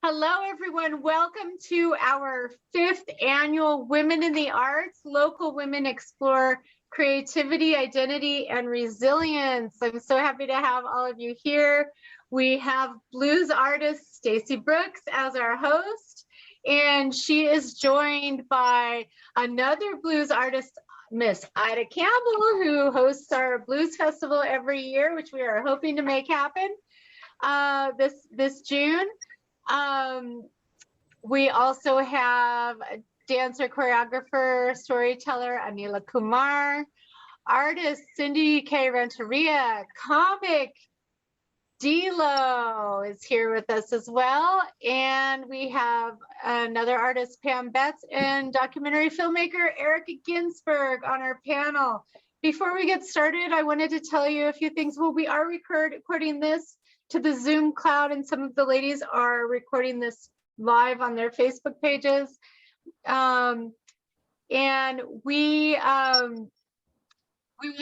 Hello, everyone. Welcome to our 5th annual Women in the Arts. Local women explore creativity, identity, and resilience. I'm so happy to have all of you here. We have blues artist Stacy Brooks as our host, and she is joined by another blues artist, Miss Ida Campbell, who hosts our blues festival every year, which we are hoping to make happen this June. We also have dancer, choreographer, storyteller Anila Kumar, artist Cindy K. Renteria, comic D-Lo is here with us as well. And we have another artist, Pam Betts, and documentary filmmaker Erica Ginsberg on our panel. Before we get started, I wanted to tell you a few things. Well, we are recording this to the Zoom cloud, and some of the ladies are recording this live on their Facebook pages. And we will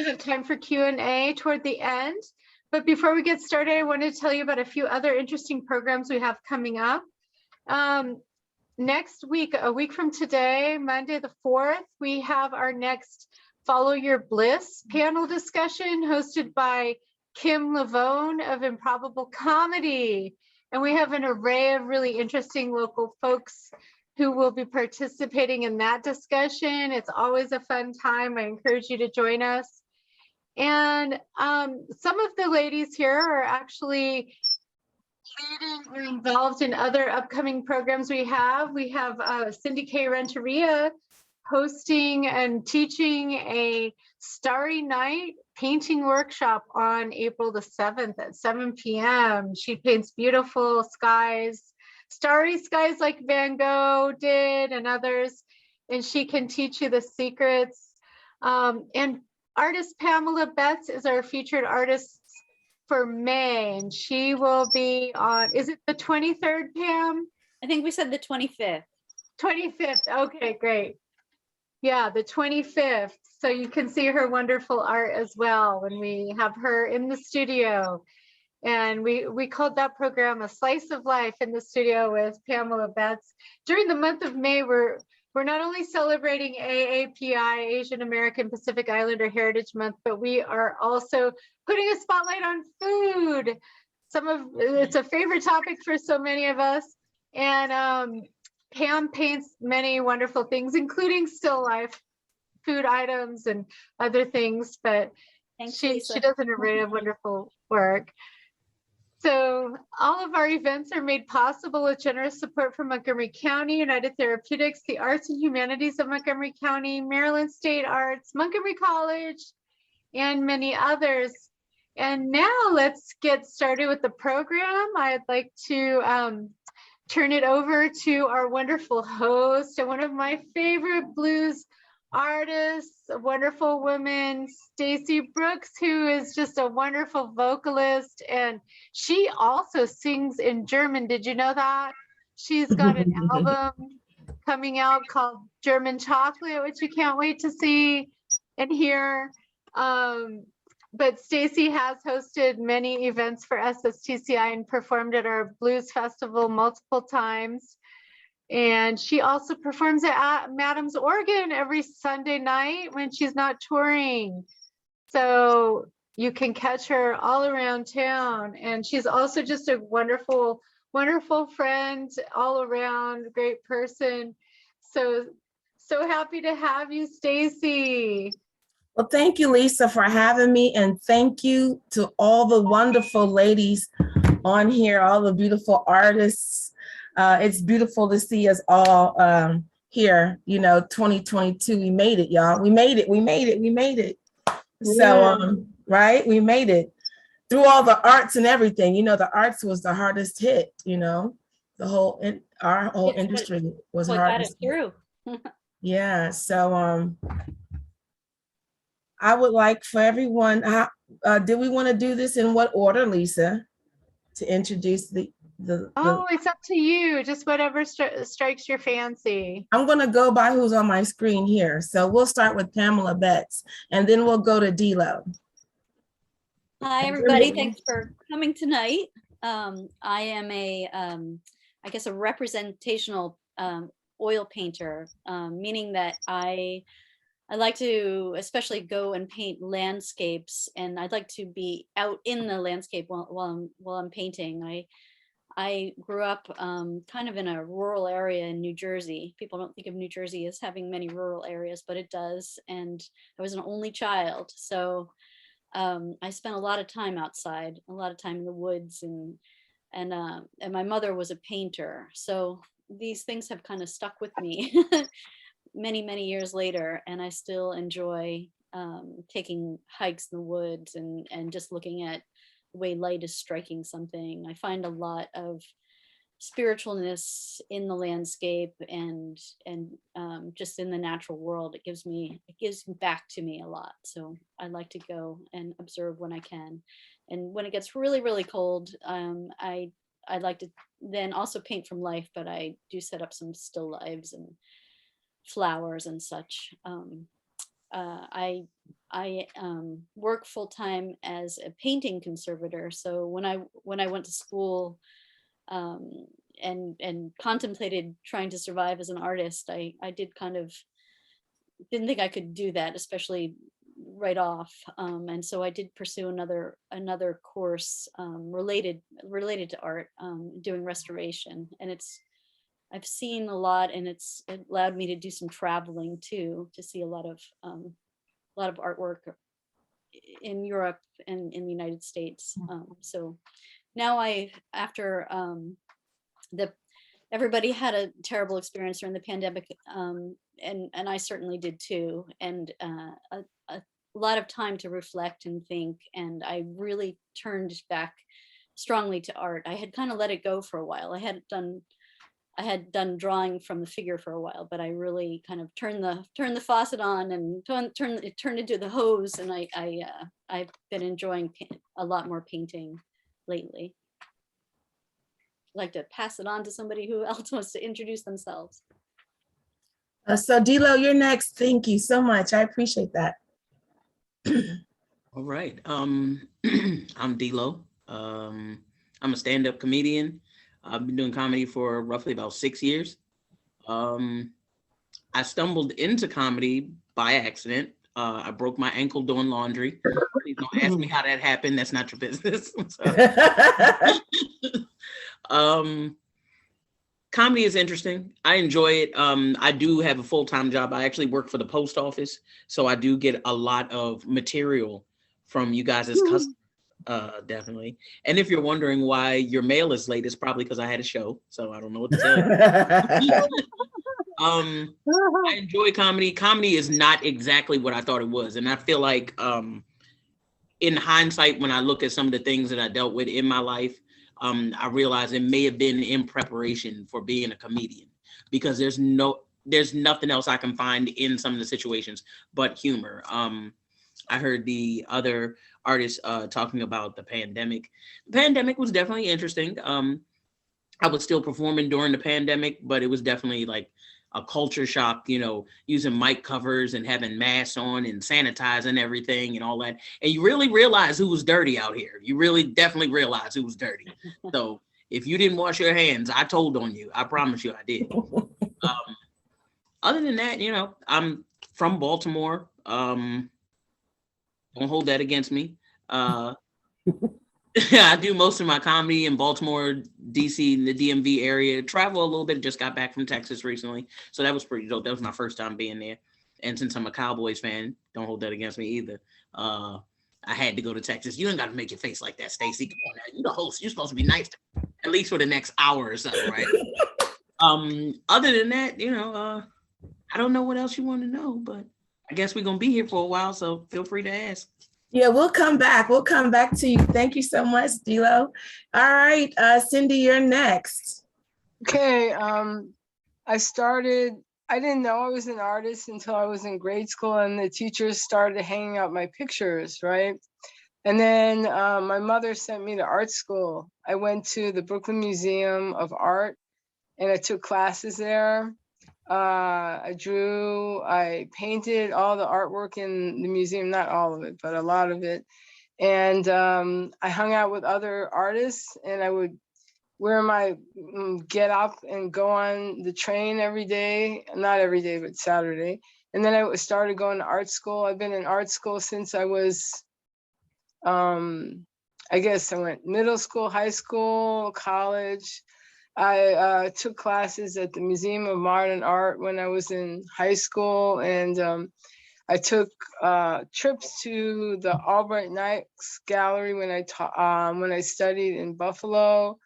have time for Q&A toward the end. But before we get started, I want to tell you about a few other interesting programs we have coming up. Next week, a week from today, Monday the 4th, we have our next Follow Your Bliss panel discussion hosted by Kim Lavone of Improbable Comedy. And we have an array of really interesting local folks who will be participating in that discussion. It's always a fun time. I encourage you to join us. And some of the ladies here are actually leading or involved in other upcoming programs we have. We have Cindy K. Renteria hosting and teaching a Starry Night painting workshop on April the 7th at 7 p.m. She paints beautiful skies, starry skies like Van Gogh did and others, and she can teach you the secrets. And artist Pamela Betts is our featured artist for May, and she will be on, is it the 23rd, Pam? I think we said the 25th. 25th, okay, great. Yeah, the 25th. So you can see her wonderful art as well when we have her in the studio. And we called that program A Slice of Life in the studio with Pamela Betts. During the month of May, we're not only celebrating AAPI, Asian American Pacific Islander Heritage Month, but we are also putting a spotlight on food. It's a favorite topic for so many of us. And Pam paints many wonderful things, including still life food items and other things, but she does an array of wonderful work. So all of our events are made possible with generous support from Montgomery County, United Therapeutics, the Arts and Humanities of Montgomery County, Maryland State Arts, Montgomery College, and many others. And now let's get started with the program. I'd like to turn it over to our wonderful host and one of my favorite blues artists, a wonderful woman, Stacy Brooks, who is just a wonderful vocalist. And she also sings in German. Did you know that? She's got an album coming out called German Chocolate, which you can't wait to see and hear. But Stacy has hosted many events for SSTCI and performed at our blues festival multiple times. And she also performs at Madam's Organ every Sunday night when she's not touring. So you can catch her all around town. And she's also just a wonderful, wonderful friend, all around, great person. So happy to have you, Stacy. Well, thank you, Lisa, for having me. And thank you to all the wonderful ladies on here, all the beautiful artists. It's beautiful to see us all here, 2022. We made it, y'all. We made it. So, right, we made it through all the arts and everything. The arts was the hardest hit, our whole industry was hardest through. Yeah, so I would like for everyone, do we want to do this in what order, Lisa, to introduce the it's up to you. Just whatever strikes your fancy. I'm going to go by who's on my screen here. So we'll start with Pamela Betts, and then we'll go to D-Lo. Hi, everybody. Thanks for coming tonight. I am a I guess, a representational oil painter, meaning that I like to especially go and paint landscapes, and I'd like to be out in the landscape while I'm painting. I grew up kind of in a rural area in New Jersey. People don't think of New Jersey as having many rural areas, but it does. And I was an only child, so I spent a lot of time outside, a lot of time in the woods, and my mother was a painter, so these things have kind of stuck with me many years later, and I still enjoy taking hikes in the woods and just looking at the way light is striking something. I find a lot of spiritualness in the landscape and just in the natural world. It gives back to me a lot. So I like to go and observe when I can. And when it gets really cold, I like to then also paint from life, but I do set up some still lives and flowers and such. I work full time as a painting conservator. So when I went to school and contemplated trying to survive as an artist, I did kind of didn't think I could do that, especially right off. And so I did pursue another course related to art, doing restoration, and I've seen a lot, and it allowed me to do some traveling too, to see a lot of artwork in Europe and in the United States. So now after everybody had a terrible experience during the pandemic, and I certainly did too, and a lot of time to reflect and think, and I really turned back strongly to art. I had kind of let it go for a while. I had done drawing from the figure for a while, but I really kind of turned the faucet on and it turned into the hose, and I've been enjoying a lot more painting lately. I'd like to pass it on to somebody who else wants to introduce themselves. So Dilo, you're next. Thank you so much. I appreciate that. All right. I'm Dilo. I'm a stand-up comedian. I've been doing comedy for roughly about 6 years. I stumbled into comedy by accident. I broke my ankle doing laundry. Please don't ask me how that happened. That's not your business. Comedy is interesting. I enjoy it. I do have a full-time job. I actually work for the post office, so I do get a lot of material from you guys as customers. Definitely. And if you're wondering why your mail is late, it's probably because I had a show, so I don't know what to tell you. I enjoy comedy. Comedy is not exactly what I thought it was, and I feel like in hindsight, when I look at some of the things that I dealt with in my life, I realize it may have been in preparation for being a comedian, because there's nothing else I can find in some of the situations but humor. I heard the other artists talking about the pandemic. The pandemic was definitely interesting. I was still performing during the pandemic, but it was definitely like a culture shock, using mic covers and having masks on and sanitizing everything and all that. And you really realize who was dirty out here. You really definitely realize who was dirty. So if you didn't wash your hands, I told on you. I promise you I did. Other than that, I'm from Baltimore. Don't hold that against me. I do most of my comedy in Baltimore, DC, in the DMV area. Travel a little bit. Just got back from Texas recently, so that was pretty dope. That was my first time being there. And since I'm a Cowboys fan, don't hold that against me either. I had to go to Texas. You ain't got to make your face like that, Stacy. Come on now. You the host. You're supposed to be nice, at least for the next hour or so, right? Other than that, I don't know what else you want to know, but I guess we're going to be here for a while, so feel free to ask. Yeah, we'll come back. We'll come back to you. Thank you so much, Dilo. All right, Cindy, you're next. Okay, I didn't know I was an artist until I was in grade school, and the teachers started hanging out my pictures, right? And then my mother sent me to art school. I went to the Brooklyn Museum of Art, and I took classes there. I drew, I painted all the artwork in the museum, not all of it, but a lot of it. And I hung out with other artists, and I would where my get up and go on the train every day, not every day, but Saturday. And then I started going to art school. I've been in art school since I was, I guess I went middle school, high school, college. I took classes at the Museum of Modern Art when I was in high school, and I took trips to the Albright Knox Gallery when I studied in Buffalo.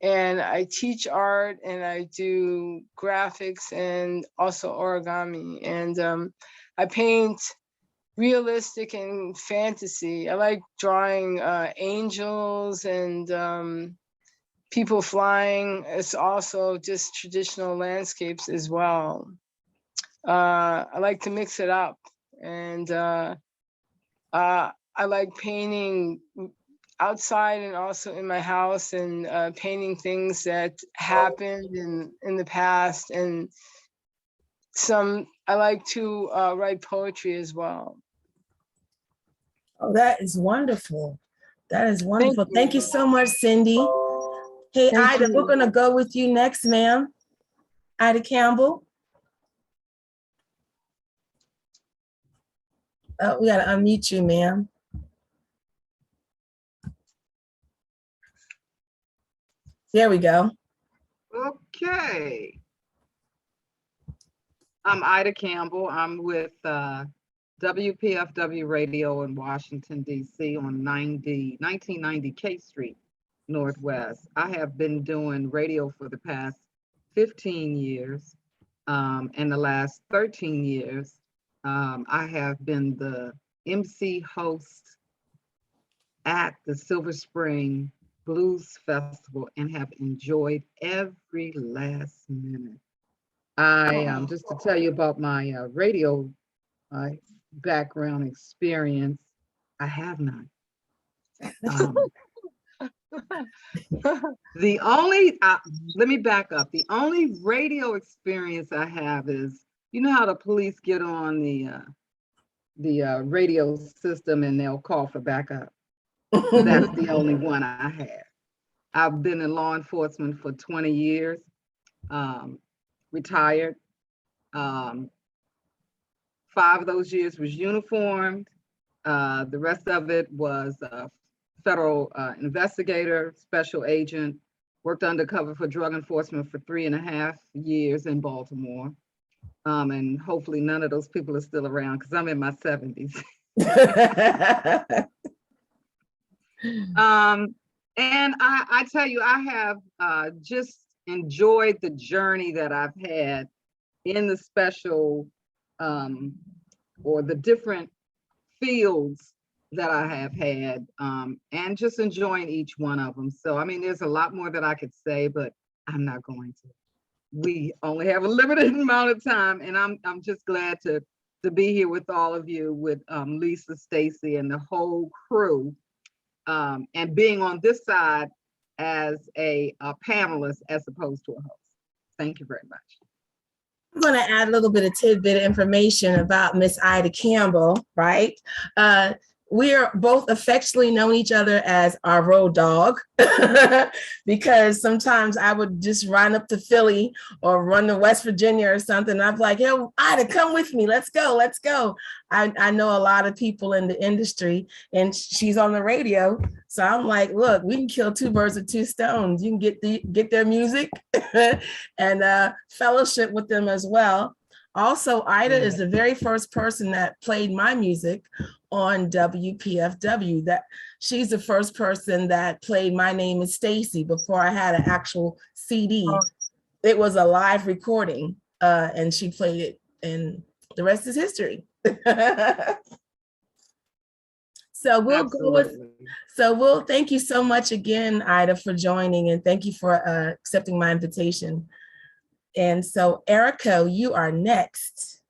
And I teach art, and I do graphics and also origami. And I paint realistic and fantasy. I like drawing angels and people flying. It's also just traditional landscapes as well. I like to mix it up, and I like painting outside and also in my house, and painting things that happened in the past. And I like to write poetry as well. Oh, that is wonderful. That is wonderful. you. Thank you so much, Cindy. Hey, Thank Ida, you. we're gonna go with you next, ma'am. Ida Campbell. Oh, we gotta unmute you, ma'am. There we go. Okay. I'm Ida Campbell. I'm with WPFW Radio in Washington, D.C. on 1990 K Street Northwest. I have been doing radio for the past 15 years. And the last 13 years, I have been the MC host at the Silver Spring Blues Festival and have enjoyed every last minute. Just to tell you about my radio background experience, I have none. Let me back up. The only radio experience I have is, you know how the police get on the radio system and they'll call for backup. That's the only one I have. I've been in law enforcement for 20 years, retired. 5 of those years was uniformed. The rest of it was a federal investigator, special agent, worked undercover for drug enforcement for 3.5 years in Baltimore. And hopefully none of those people are still around because I'm in my 70s. And I tell you, I have just enjoyed the journey that I've had in the special or the different fields that I have had, and just enjoying each one of them. So, I mean, there's a lot more that I could say, but I'm not going to. We only have a limited amount of time, and I'm just glad to be here with all of you, with Lisa, Stacy, and the whole crew, and being on this side as a panelist as opposed to a host. Thank you very much. I'm going to add a little bit of tidbit of information about Miss Ida Campbell, right? We are both affectionately known each other as our road dog because sometimes I would just run up to Philly or run to West Virginia or something. And I'm like, hey, Ida, come with me. Let's go. Let's go. I know a lot of people in the industry and she's on the radio. So I'm like, look, we can kill 2 birds with 2 stones. You can get their music and fellowship with them as well. Also, Ida is the very first person that played my music on WPFW. That she's the first person that played My Name is Stacy before I had an actual CD. It was a live recording, and she played it, and the rest is history. So we'll thank you so much again, Ida, for joining, and thank you for accepting my invitation. And so, Erica, you are next.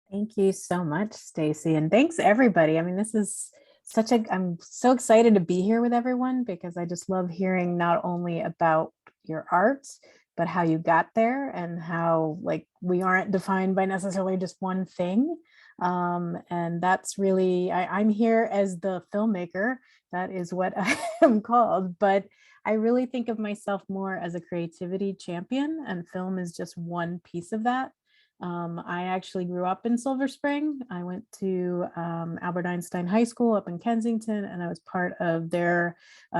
Thank you so much, Stacy, and thanks everybody. I mean, this is I'm so excited to be here with everyone because I just love hearing not only about your art, but how you got there and how we aren't defined by necessarily just one thing. And that's really, I'm here as the filmmaker. That is what I am called, but I really think of myself more as a creativity champion, and film is just one piece of that. I actually grew up in Silver Spring. I went to Albert Einstein High School up in Kensington, and I was part of their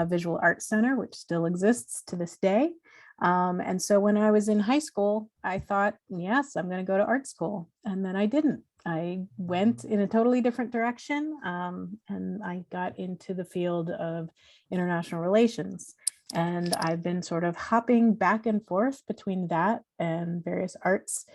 visual arts center, which still exists to this day. And so when I was in high school, I thought, yes, I'm going to go to art school. And then I didn't. I went in a totally different direction, and I got into the field of international relations. And I've been sort of hopping back and forth between that and various arts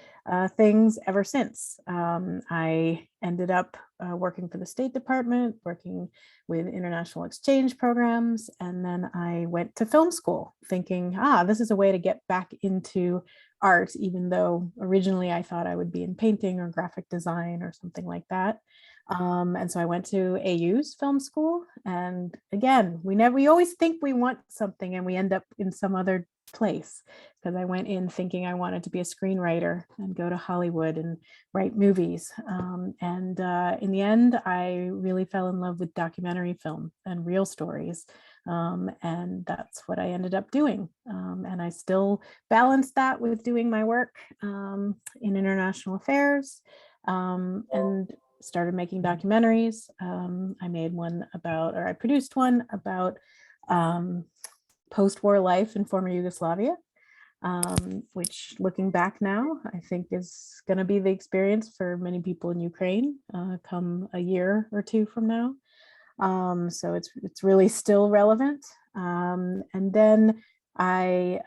things ever since. I ended up working for the State Department, working with international exchange programs. And then I went to film school thinking, this is a way to get back into art, even though originally I thought I would be in painting or graphic design or something like that. And so I went to AU's film school. And again, we always think we want something and we end up in some other place, because I went in thinking I wanted to be a screenwriter and go to Hollywood and write movies. In the end, I really fell in love with documentary film and real stories. And that's what I ended up doing. And I still balance that with doing my work in international affairs, and started making documentaries. I made one about, or I produced one about post-war life in former Yugoslavia, which looking back now, I think is going to be the experience for many people in Ukraine come a year or two from now. So it's really still relevant. And then I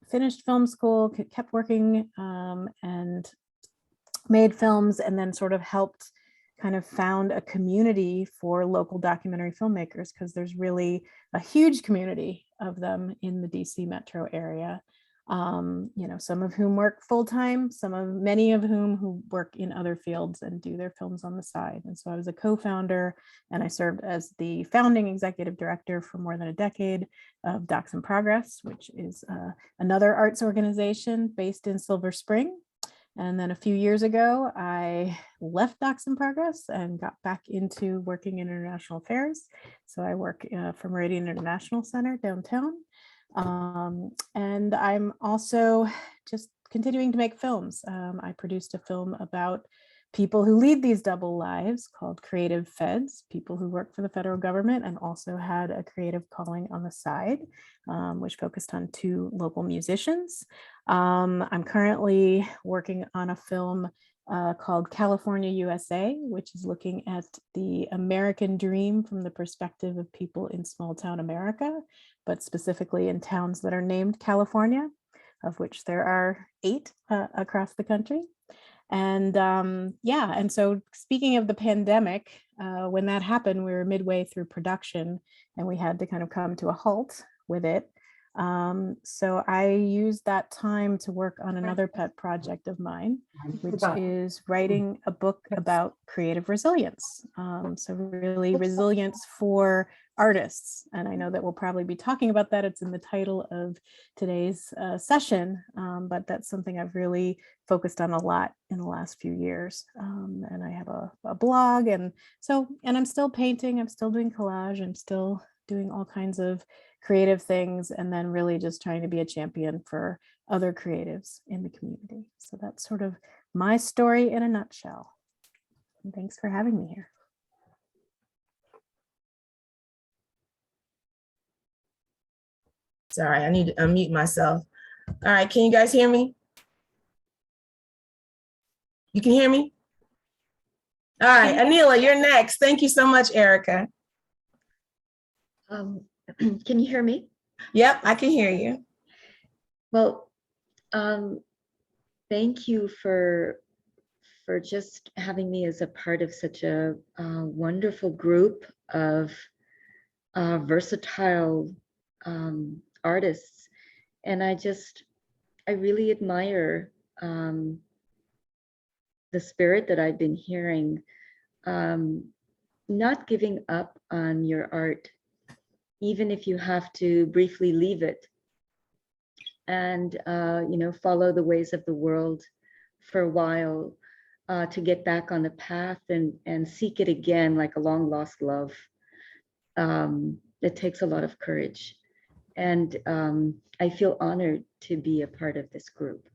finished film school, kept working, and made films, and then sort of helped kind of found a community for local documentary filmmakers, because there's really a huge community of them in the DC metro area. Some of whom work full-time, many of whom who work in other fields and do their films on the side. And so I was a co-founder, and I served as the founding executive director for more than a decade of Docs in Progress, which is another arts organization based in Silver Spring. And then a few years ago, I left Docs in Progress and got back into working in international affairs. So I work for Meridian International Center downtown. And I'm also just continuing to make films. I produced a film about people who lead these double lives called Creative Feds, people who work for the federal government and also had a creative calling on the side, which focused on 2 local musicians. I'm currently working on a film called California, USA, which is looking at the American dream from the perspective of people in small town America, but specifically in towns that are named California, of which there are 8 across the country. And and so speaking of the pandemic, when that happened, we were midway through production and we had to kind of come to a halt with it. So I used that time to work on another pet project of mine, which is writing a book about creative resilience. So really resilience for artists. And I know that we'll probably be talking about that. It's in the title of today's session, but that's something I've really focused on a lot in the last few years. And I have a blog, and I'm still painting, I'm still doing collage, I'm still doing all kinds of creative things, and then really just trying to be a champion for other creatives in the community. So that's sort of my story in a nutshell. And thanks for having me here. Sorry, I need to unmute myself. All right, can you guys hear me? You can hear me? All right, Anila, you're next. Thank you so much, Erica. Can you hear me? Yep, I can hear you. Well, thank you for just having me as a part of such a wonderful group of versatile artists. And I really admire the spirit that I've been hearing, not giving up on your art, even if you have to briefly leave it and follow the ways of the world for a while, to get back on the path and seek it again like a long lost love. it takes a lot of courage. And I feel honored to be a part of this group.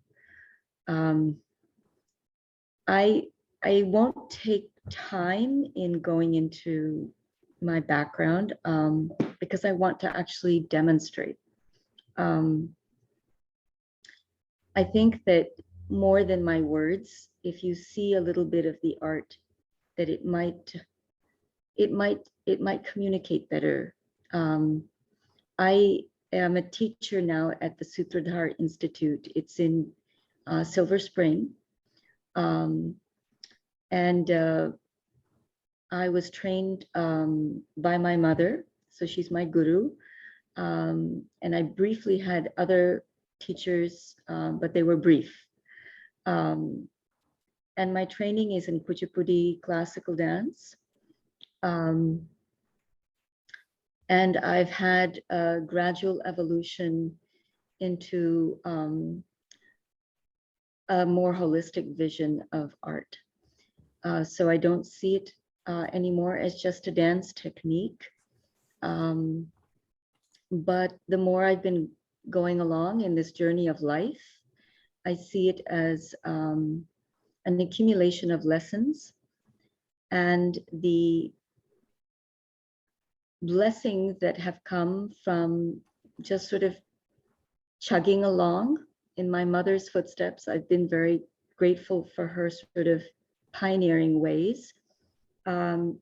I won't take time in going into my background because I want to actually demonstrate. I think that more than my words, if you see a little bit of the art, that it might communicate better. I am a teacher now at the Sutradhar Institute. It's in Silver Spring. And I was trained by my mother, so she's my guru. And I briefly had other teachers, but they were brief. And my training is in Kuchipudi classical dance. And I've had a gradual evolution into a more holistic vision of art. So I don't see it anymore as just a dance technique. But the more I've been going along in this journey of life, I see it as an accumulation of lessons and the blessings that have come from just sort of chugging along in my mother's footsteps. I've been very grateful for her sort of pioneering ways. And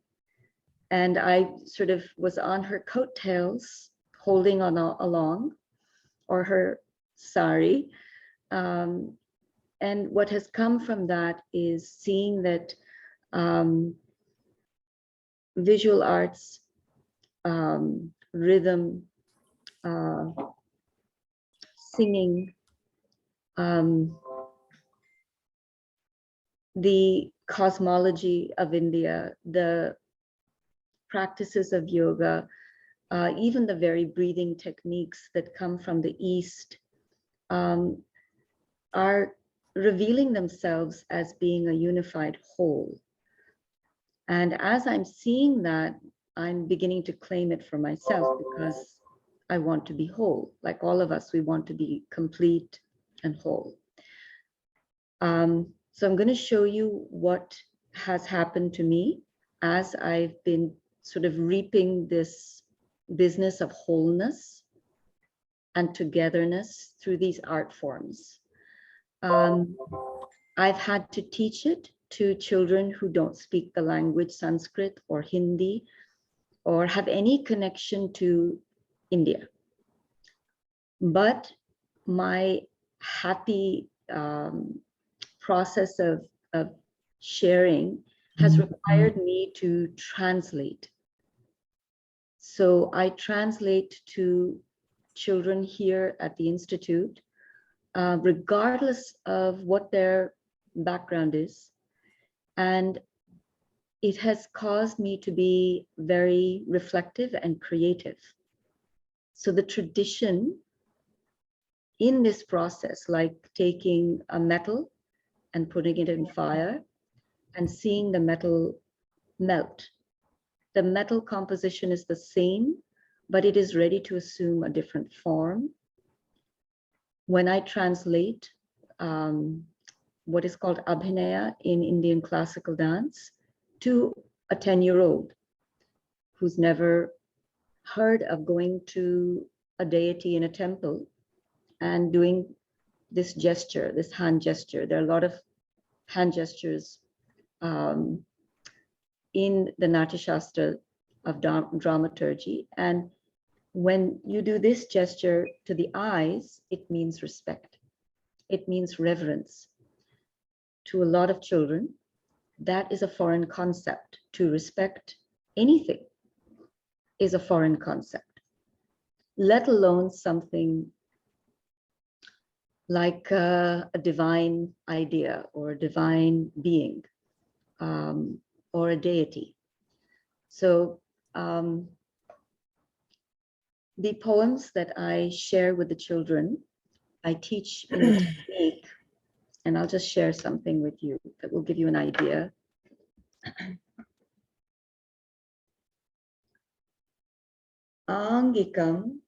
I sort of was on her coattails, holding on along, or her sari. And what has come from that is seeing that visual arts, rhythm, singing, the cosmology of India, the practices of yoga, even the very breathing techniques that come from the East, are revealing themselves as being a unified whole. And as I'm seeing that, I'm beginning to claim it for myself because I want to be whole. Like all of us, we want to be complete and whole. So I'm going to show you what has happened to me as I've been sort of reaping this business of wholeness and togetherness through these art forms. I've had to teach it to children who don't speak the language Sanskrit or Hindi or have any connection to India. But my happy process of sharing has required me to translate. So I translate to children here at the Institute, regardless of what their background is. And it has caused me to be very reflective and creative. So the tradition in this process, like taking a metal and putting it in fire and seeing the metal melt. The metal composition is the same, but it is ready to assume a different form. When I translate what is called abhinaya in Indian classical dance to a 10-year-old who's never heard of going to a deity in a temple and doing this gesture, this hand gesture. There are a lot of hand gestures in the Natya Shastra of dramaturgy. And when you do this gesture to the eyes, it means respect. It means reverence. To a lot of children, that is a foreign concept. To respect anything is a foreign concept, let alone something like a divine idea or a divine being or a deity. So the poems that I share with the children, I teach in the technique, and I'll just share something with you that will give you an idea. Angikam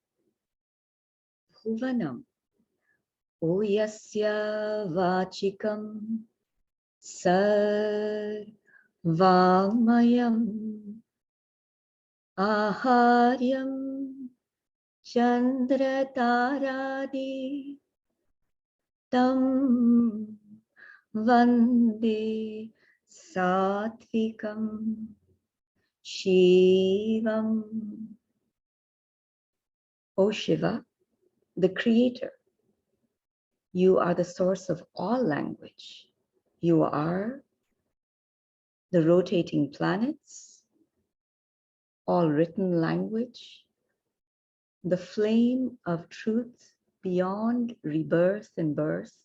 Bhuvanam. O yasya vachikam sarvamayam aharyam chandra taradi tam vande satvikam shivam. O Shiva, the creator, you are the source of all language. You are the rotating planets, all written language, the flame of truth beyond rebirth and birth,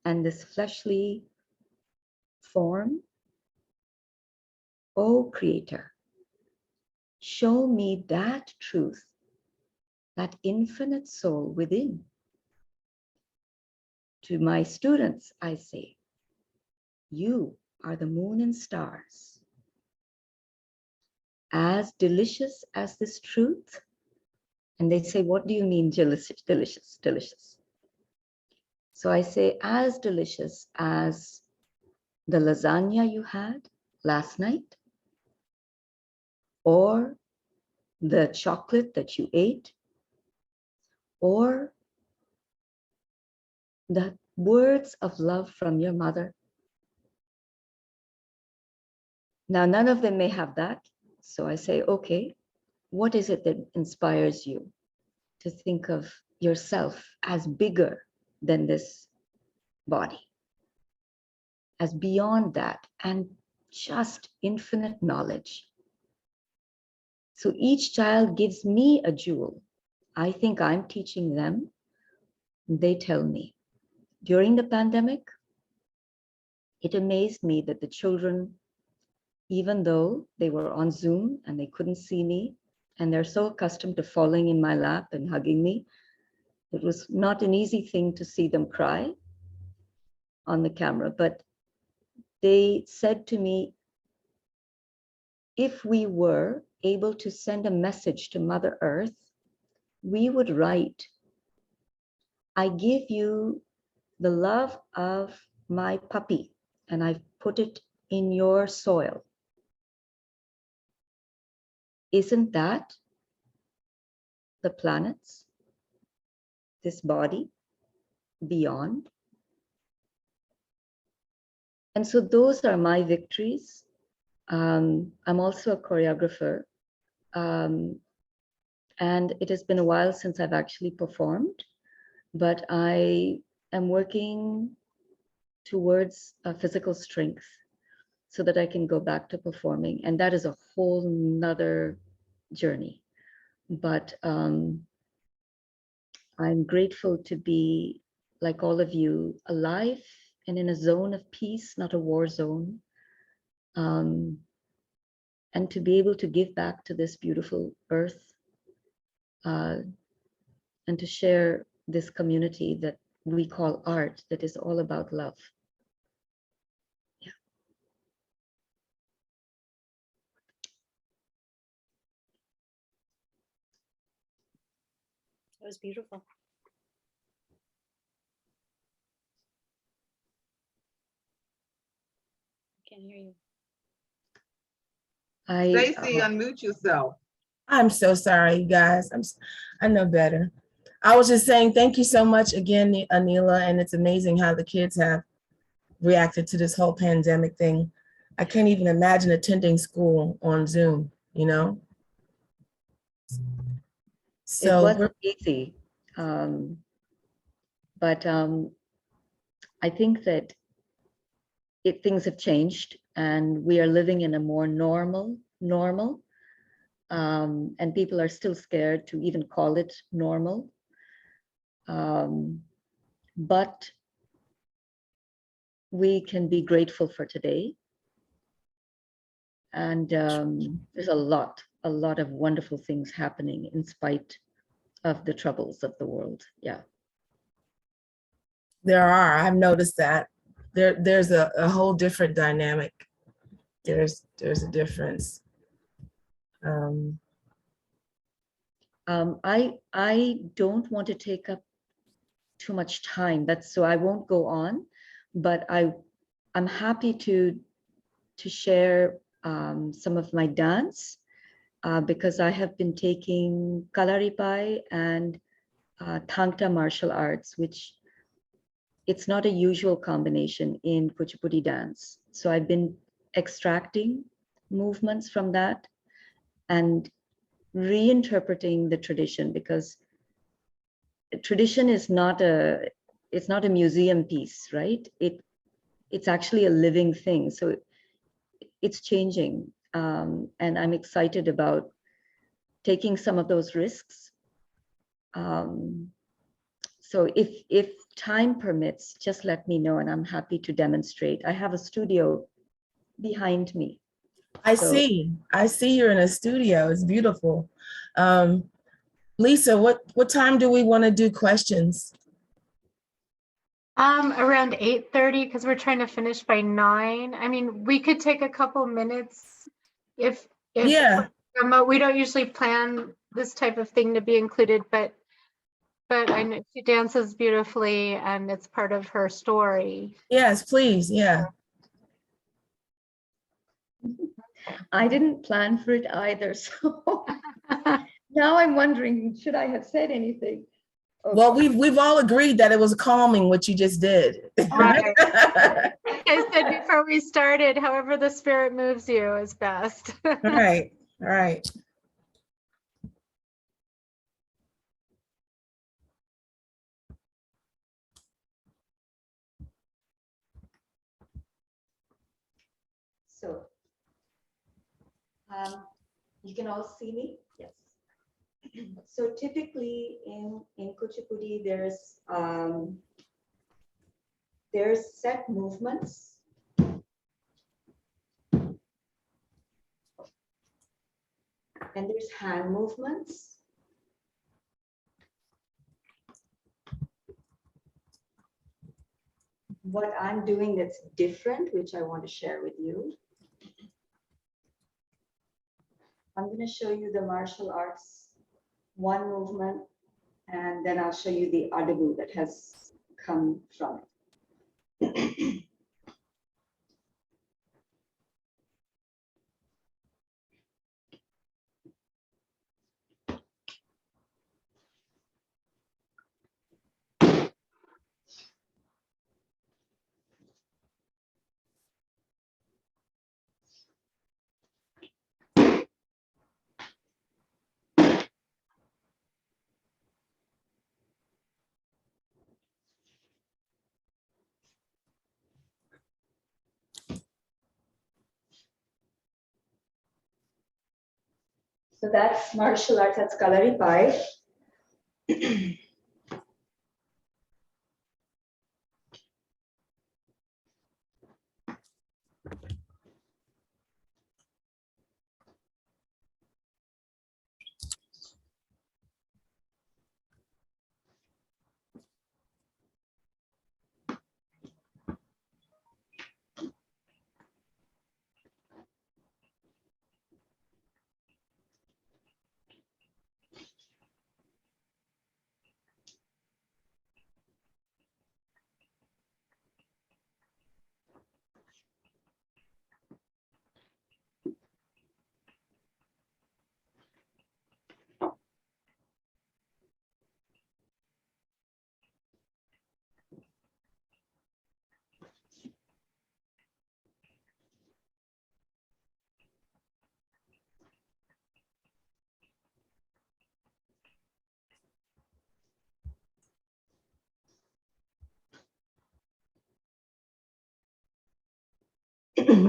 and this fleshly form. O Creator, show me that truth, that infinite soul within. To my students, I say, you are the moon and stars. As delicious as this truth. And they say, what do you mean delicious, delicious, delicious? So I say, as delicious as the lasagna you had last night, or the chocolate that you ate, or the words of love from your mother. Now, none of them may have that. So I say, okay, what is it that inspires you to think of yourself as bigger than this body, as beyond that, and just infinite knowledge? So each child gives me a jewel. I think I'm teaching them. They tell me. During the pandemic, it amazed me that the children, even though they were on Zoom and they couldn't see me, and they're so accustomed to falling in my lap and hugging me, it was not an easy thing to see them cry on the camera. But they said to me, if we were able to send a message to Mother Earth, we would write, I give you the love of my puppy, and I've put it in your soil. Isn't that the planets, this body, beyond? And so those are my victories. I'm also a choreographer. And it has been a while since I've actually performed, but I am working towards a physical strength so that I can go back to performing. And that is a whole nother journey. But I'm grateful to be, like all of you, alive and in a zone of peace, not a war zone. And to be able to give back to this beautiful earth and to share this community that we call art, that is all about love. Yeah. That was beautiful. I can't hear you. Stacy, unmute yourself. I'm so sorry, you guys. I know better. I was just saying thank you so much again, Anila, and it's amazing how the kids have reacted to this whole pandemic thing. I can't even imagine attending school on Zoom, you know? It wasn't easy, but I think that things have changed and we are living in a more normal, and people are still scared to even call it normal. But we can be grateful for today. And there's a lot of wonderful things happening in spite of the troubles of the world. Yeah. There are, I've noticed that. There's a whole different dynamic. There's a difference. I don't want to take up too much time. So I won't go on, but I'm happy to share some of my dance because I have been taking Kalaripai and Thangta martial arts, which it's not a usual combination in Kuchipudi dance. So I've been extracting movements from that and reinterpreting the tradition, because tradition is not a museum piece, right? It's actually a living thing. So it's changing. And I'm excited about taking some of those risks. So if time permits, just let me know and I'm happy to demonstrate. I have a studio behind me. I see you're in a studio. It's beautiful. Lisa, what time do we want to do questions? Around 8:30, because we're trying to finish by 9. I mean, we could take a couple minutes if Yeah. remote. We don't usually plan this type of thing to be included, but I know she dances beautifully and it's part of her story. Yes, please. Yeah. I didn't plan for it either. So now I'm wondering, should I have said anything? Okay. Well, we've all agreed that it was calming what you just did. Right. Like I said before we started, however the spirit moves you is best. All right. All right. So you can all see me? Yes. So typically in Kuchipudi, there's set movements. And there's hand movements. What I'm doing that's different, which I want to share with you. I'm going to show you the martial arts, one movement, and then I'll show you the adabu that has come from it. So that's martial arts, that's Kalaripai.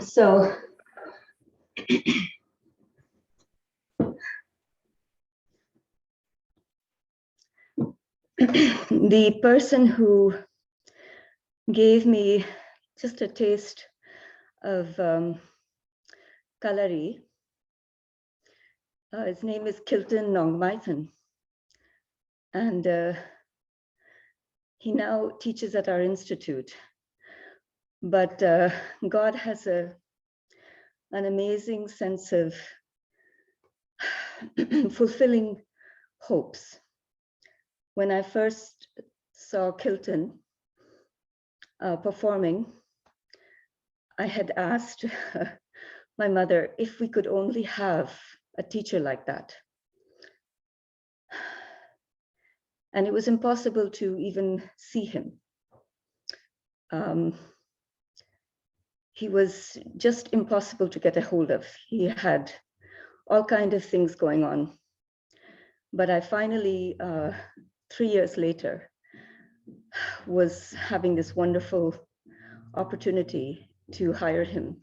So the person who gave me just a taste of Kalari, his name is Kilton Nongmaithan, and he now teaches at our institute. But God has an amazing sense of fulfilling hopes. When I first saw Kilton performing, I had asked my mother if we could only have a teacher like that. And it was impossible to even see him. He was just impossible to get a hold of. He had all kinds of things going on. But I finally, 3 years later, was having this wonderful opportunity to hire him.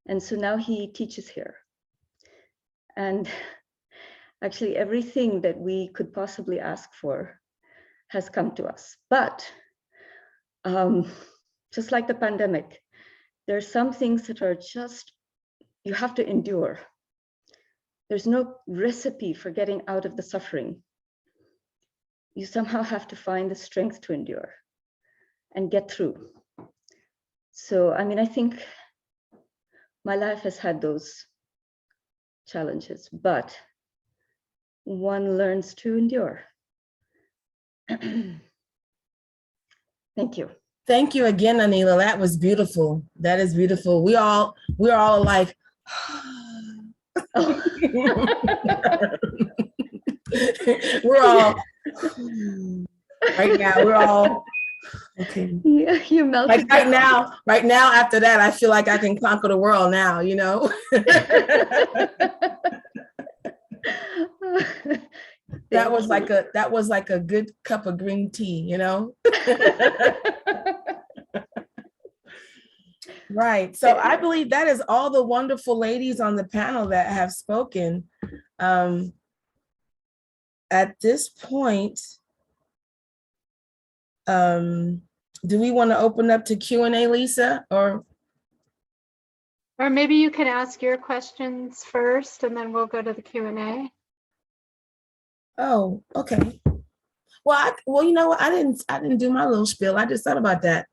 And so now he teaches here. And actually everything that we could possibly ask for has come to us. But just like the pandemic, there are some things that are just, you have to endure. There's no recipe for getting out of the suffering. You somehow have to find the strength to endure and get through. So, I mean, I think my life has had those challenges, but one learns to endure. Thank you. Thank you again, Anila. That was beautiful. That is beautiful. We're all like, we're all right now. We're all okay. Yeah, you melted. Like right now, after that, I feel like I can conquer the world now, you know? That was like a good cup of green tea, you know? Right. So I believe that is all the wonderful ladies on the panel that have spoken. At this point, do we want to open up to Q&A, Lisa? Or maybe you can ask your questions first and then we'll go to the Q&A. Oh, okay. Well, you know what? I didn't do my little spiel. I just thought about that.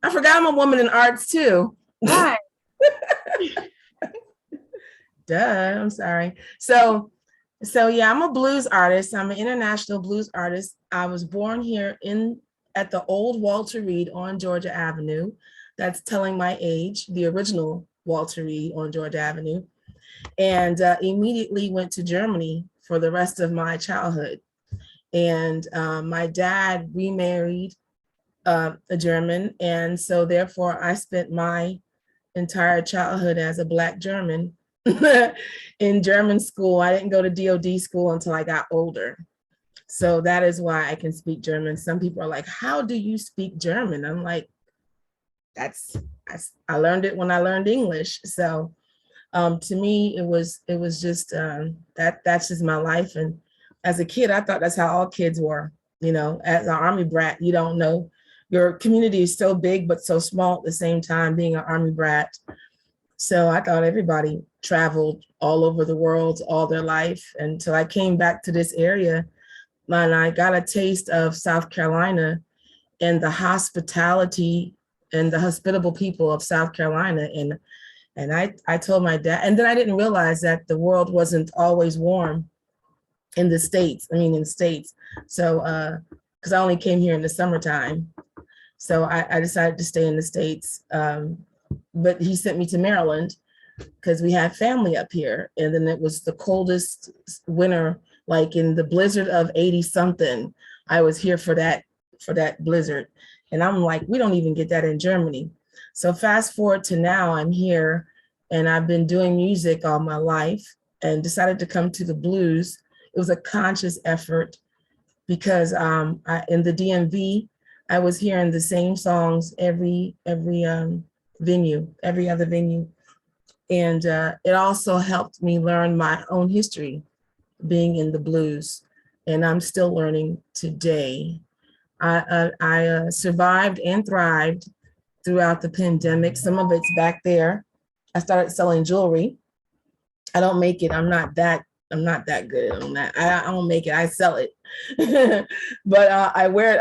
I forgot I'm a woman in arts too. Right. Duh, I'm sorry. So yeah, I'm a blues artist. I'm an international blues artist. I was born here at the old Walter Reed on Georgia Avenue. That's telling my age, the original Walter Reed on Georgia Avenue. And immediately went to Germany for the rest of my childhood. And my dad remarried a German. And so therefore I spent my entire childhood as a Black German in German school. I didn't go to DOD school until I got older. So that is why I can speak German. Some people are like, how do you speak German? I'm like, I learned it when I learned English. So to me, it was just that's just my life. And as a kid, I thought that's how all kids were. You know, as an Army brat, you don't know. Your community is so big, but so small at the same time, being an Army brat. So I thought everybody traveled all over the world all their life until I came back to this area and I got a taste of South Carolina and the hospitality and the hospitable people of South Carolina. And I told my dad, and then I didn't realize that the world wasn't always warm in the States. So, because I only came here in the summertime. So I decided to stay in the States. But he sent me to Maryland because we had family up here. And then it was the coldest winter, like in the blizzard of 80 something. I was here for that blizzard. And I'm like, we don't even get that in Germany. So fast forward to now, I'm here and I've been doing music all my life and decided to come to the blues. It was a conscious effort because in the DMV, I was hearing the same songs every other venue. And it also helped me learn my own history being in the blues. And I'm still learning today. I survived and thrived throughout the pandemic. Some of it's back there. I started selling jewelry. I don't make it. I'm not that good on that. I don't make it. I sell it. But I wear it.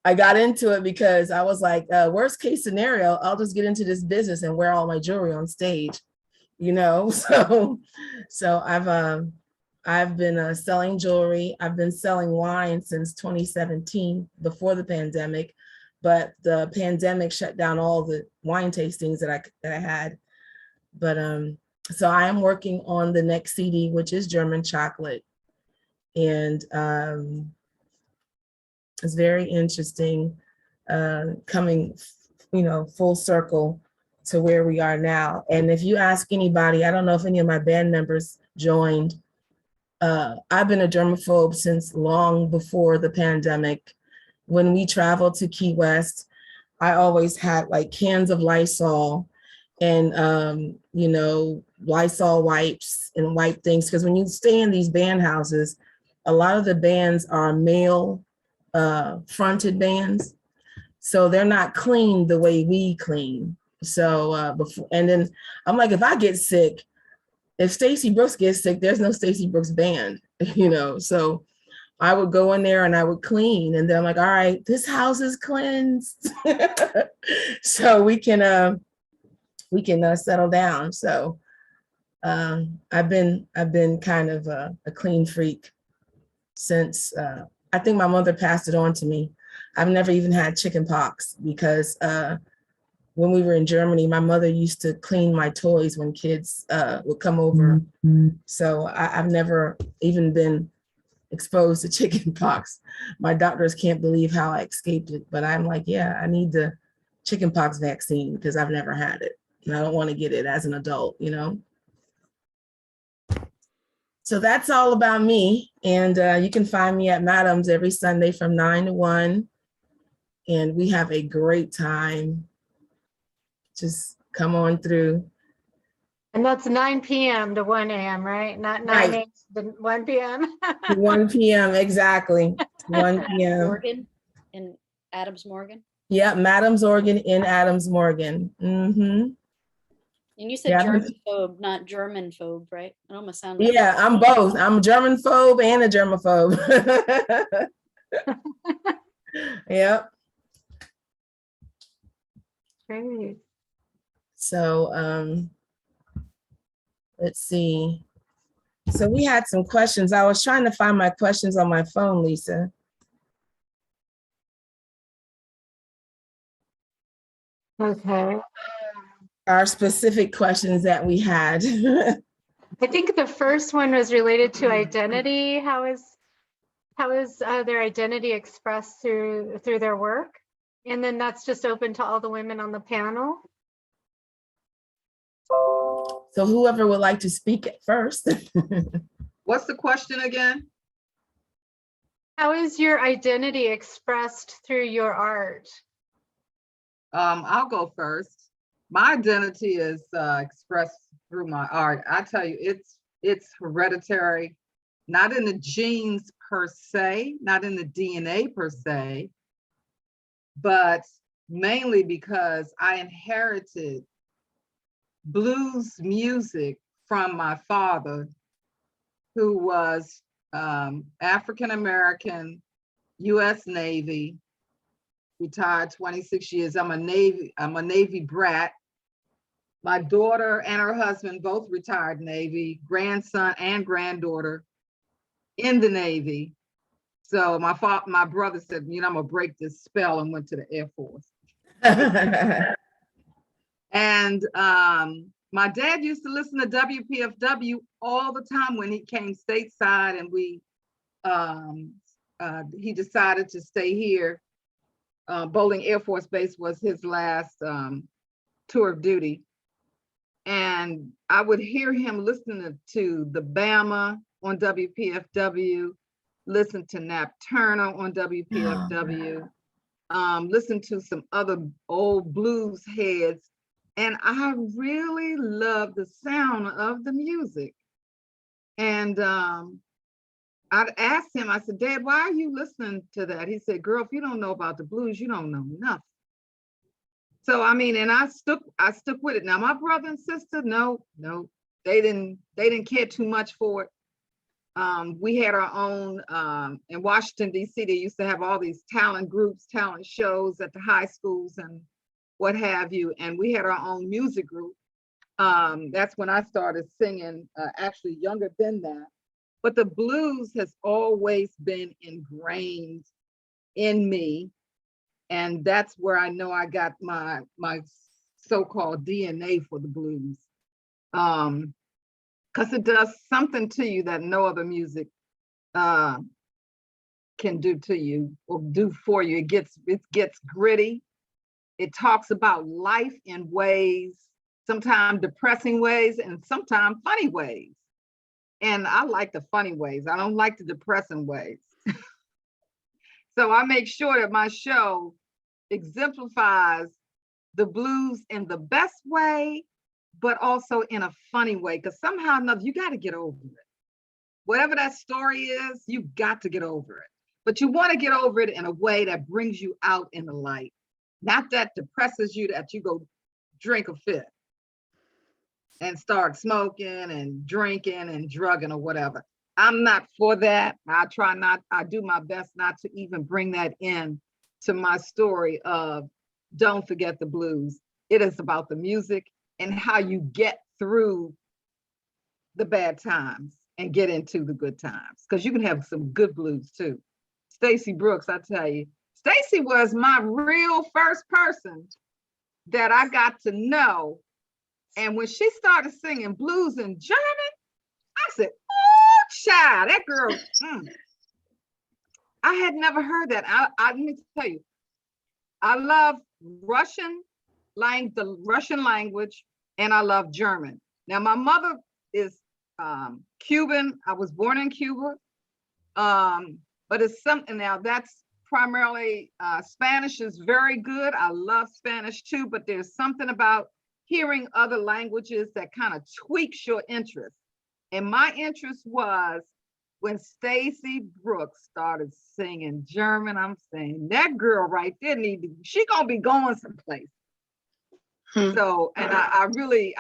I got into it because I was like, worst case scenario, I'll just get into this business and wear all my jewelry on stage, you know? So I've I've been selling jewelry. I've been selling wine since 2017, before the pandemic, but the pandemic shut down all the wine tastings that I had. But so I am working on the next CD, which is German chocolate, and it's very interesting, coming, full circle to where we are now. And if you ask anybody, I don't know if any of my band members joined. I've been a germaphobe since long before the pandemic. When we traveled to Key West, I always had like cans of Lysol and, Lysol wipes and wipe things. Because when you stay in these band houses, a lot of the bands are male fronted bands. So they're not clean the way we clean. So and then I'm like, if I get sick, if Stacy Brooks gets sick, there's no Stacy Brooks band, So I would go in there and I would clean, and then I'm like, all right, this house is cleansed, so we can settle down. So I've been kind of a clean freak since I think my mother passed it on to me. I've never even had chicken pox because when we were in Germany, my mother used to clean my toys when kids would come over. So I've never even been exposed to chicken pox. My doctors can't believe how I escaped it, but I'm like, yeah, I need the chicken pox vaccine because I've never had it. And I don't want to get it as an adult, So that's all about me. And you can find me at Madam's every Sunday from 9 to 1. And we have a great time. Just come on through. And that's 9 p.m. to 1 a.m., right? Not 9 Right. a.m. to 1 p.m. 1 p.m. exactly. 1 p.m. Morgan in Adams Morgan. Yeah, Madam's Organ in Adams Morgan. Mm-hmm. And you said Yeah. germaphobe, not German phobe, right? It almost sounded like Yeah, I'm both. I'm a German phobe and a germaphobe. Yep. Great. So let's see. So we had some questions. I was trying to find my questions on my phone, Lisa. Okay. Our specific questions that we had. I think the first one was related to identity. How is their identity expressed through their work? And then that's just open to all the women on the panel. So whoever would like to speak at first. What's the question again? How is your identity expressed through your art? I'll go first. My identity is expressed through my art. I tell you, it's hereditary, not in the genes per se, not in the DNA per se, but mainly because I inherited blues music from my father, who was African-American, US Navy, retired 26 years. I'm a Navy brat. My daughter and her husband both retired Navy, grandson and granddaughter in the Navy. So my brother said, I'm gonna break this spell, and went to the Air Force. And my dad used to listen to WPFW all the time when he came stateside, and he decided to stay here. Bowling Air Force Base was his last tour of duty. And I would hear him listening to the Bama on WPFW, listen to Nat Turner on WPFW, listen to some other old blues heads. And I really love the sound of the music. And I'd asked him, I said, Dad, why are you listening to that? He said, girl, if you don't know about the blues, you don't know nothing. So, and I stuck with it. Now, my brother and sister, no, they didn't care too much for it. We had our own, in Washington, D.C., they used to have all these talent groups, talent shows at the high schools and what have you. And we had our own music group. That's when I started singing, actually younger than that. but the blues has always been ingrained in me. And that's where I know I got my so-called DNA for the blues. Because it does something to you that no other music can do to you or do for you. It gets gritty. It talks about life in ways, sometimes depressing ways and sometimes funny ways. And I like the funny ways. I don't like the depressing ways. So I make sure that my show exemplifies the blues in the best way, but also in a funny way, because somehow or another, you got to get over it. Whatever that story is, you got to get over it. But you want to get over it in a way that brings you out in the light, not that depresses you, that you go drink a fit and start smoking and drinking and drugging or whatever. I'm not for that. I do my best not to even bring that in to my story of Don't Forget the Blues. It is about the music and how you get through the bad times and get into the good times. Because you can have some good blues too. Stacy Brooks, I tell you, Stacy was my real first person that I got to know. And when she started singing blues in German, I said, oh, child, that girl, I had never heard that. Let me tell you, I love the Russian language, and I love German. Now, my mother is Cuban. I was born in Cuba, but it's something now that's primarily Spanish is very good. I love Spanish too, but there's something about hearing other languages that kind of tweaks your interest. And my interest was when Stacy Brooks started singing German. I'm saying that girl right there she gonna be going someplace. So, and I really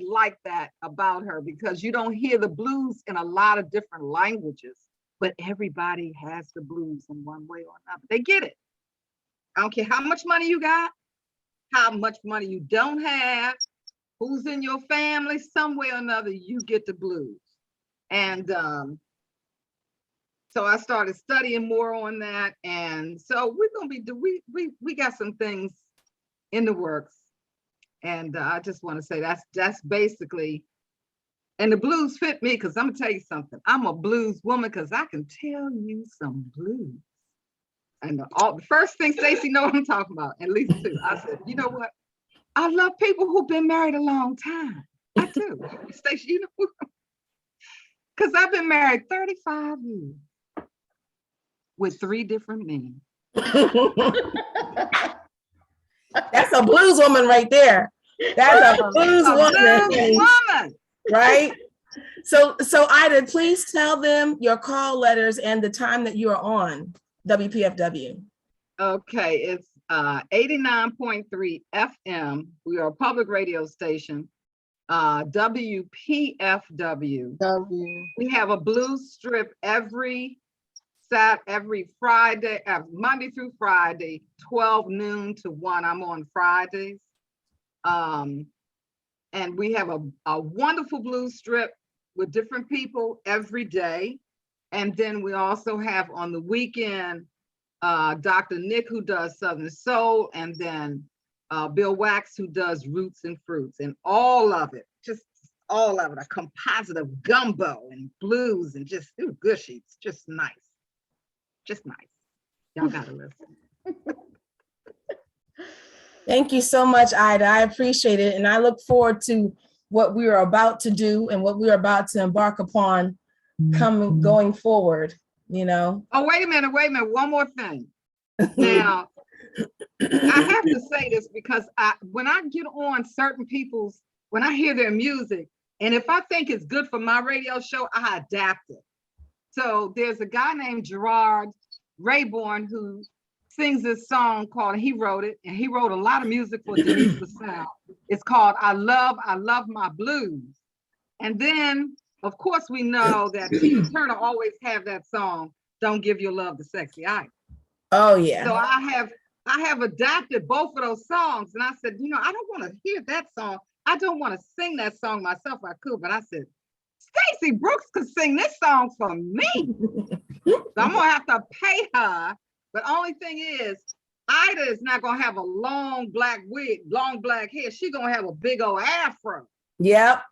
like that about her, because you don't hear the blues in a lot of different languages, but everybody has the blues in one way or another. They get it. I don't care how much money you got, how much money you don't have, who's in your family, some way or another, you get the blues. And so I started studying more on that. And so we're gonna be, we got some things in the works. And I just want to say that's basically, and the blues fit me, because I'm gonna tell you something. I'm a blues woman because I can tell you some blues. And the first thing Stacy know what I'm talking about, at least two. I said, you know what? I love people who've been married a long time. I do. Stacy, you know, because I've been married 35 years with 3 different men. That's a blues woman right there. That's a blues woman. Blues woman. Right? So Ida, please tell them your call letters and the time that you are on WPFW. Okay, it's 89.3 FM. We are a public radio station. WPFW. We have a blues strip every Friday, Monday through Friday, 12 noon to 1. I'm on Fridays. And we have a wonderful blues strip with different people every day. And then we also have on the weekend, Dr. Nick, who does Southern Soul, and then Bill Wax, who does Roots and Fruits, and all of it, a composite of gumbo and blues and just gushies, just nice. Y'all gotta listen. Thank you so much, Ida. I appreciate it. And I look forward to what we are about to do and what we are about to embark upon going forward, you know. Oh, wait a minute. One more thing. Now, I have to say this because when I get on certain people's, when I hear their music, and if I think it's good for my radio show, I adapt it. So there's a guy named Gerard Rayborn who sings this song called, he wrote it, and he wrote a lot of music for Denise LaSalle. It's called I Love My Blues. And then, of course, we know that Tina Turner always have that song, Don't Give Your Love to Sexy Ida. Oh, yeah. So I have adapted both of those songs, and I said, you know, I don't want to hear that song. I don't want to sing that song myself. I could, but I said, Stacy Brooks could sing this song for me. So I'm gonna have to pay her. But only thing is, Ida is not gonna have a long black wig, long black hair. She's gonna have a big old afro. Yep.